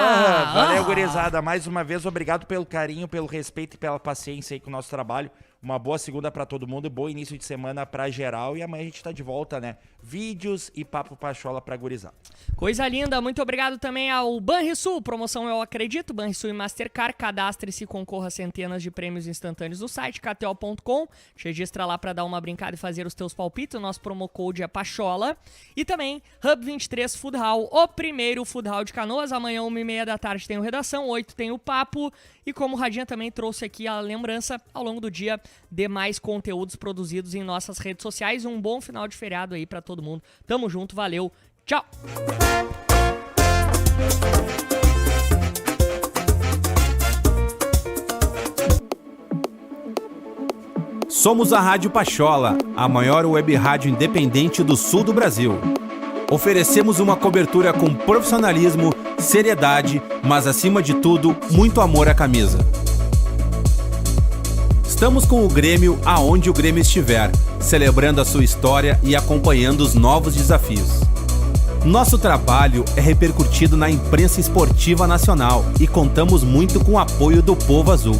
Valeu, gurizada. Mais uma vez, obrigado pelo carinho, pelo respeito e pela paciência aí com o nosso trabalho. Uma boa segunda pra todo mundo e bom início de semana pra geral. E amanhã a gente tá de volta, né? Vídeos e papo Pachola pra gurizada. Coisa linda. Muito obrigado também ao Banrisul. Promoção Eu Acredito. Banrisul e Mastercard. Cadastre-se e concorra a centenas de prêmios instantâneos no site kto.com. Te registra lá pra dar uma brincada e fazer os teus palpites. O nosso promo code é Pachola. E também Hub 23 Food Hall. O primeiro Food Hall de Canoas. Amanhã, 1h30 da tarde, tem o Redação. 8 tem o Papo. E como o Radinha também trouxe aqui a lembrança, ao longo do dia, demais conteúdos produzidos em nossas redes sociais. Um bom final de feriado aí pra todo mundo. Tamo junto, valeu, tchau! Somos a Rádio Pachola, a maior web rádio independente do sul do Brasil. Oferecemos uma cobertura com profissionalismo, seriedade, mas acima de tudo, muito amor à camisa. Estamos com o Grêmio aonde o Grêmio estiver, celebrando a sua história e acompanhando os novos desafios. Nosso trabalho é repercutido na imprensa esportiva nacional e contamos muito com o apoio do povo azul.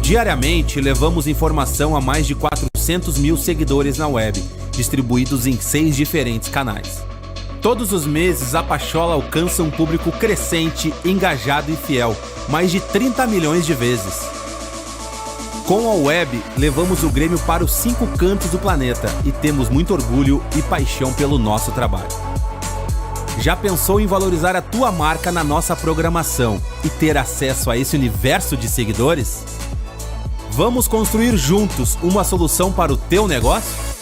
Diariamente, levamos informação a mais de 400 mil seguidores na web, distribuídos em 6 diferentes canais. Todos os meses, a Pachola alcança um público crescente, engajado e fiel, mais de 30 milhões de vezes. Com a web, levamos o Grêmio para os 5 cantos do planeta e temos muito orgulho e paixão pelo nosso trabalho. Já pensou em valorizar a tua marca na nossa programação e ter acesso a esse universo de seguidores? Vamos construir juntos uma solução para o teu negócio?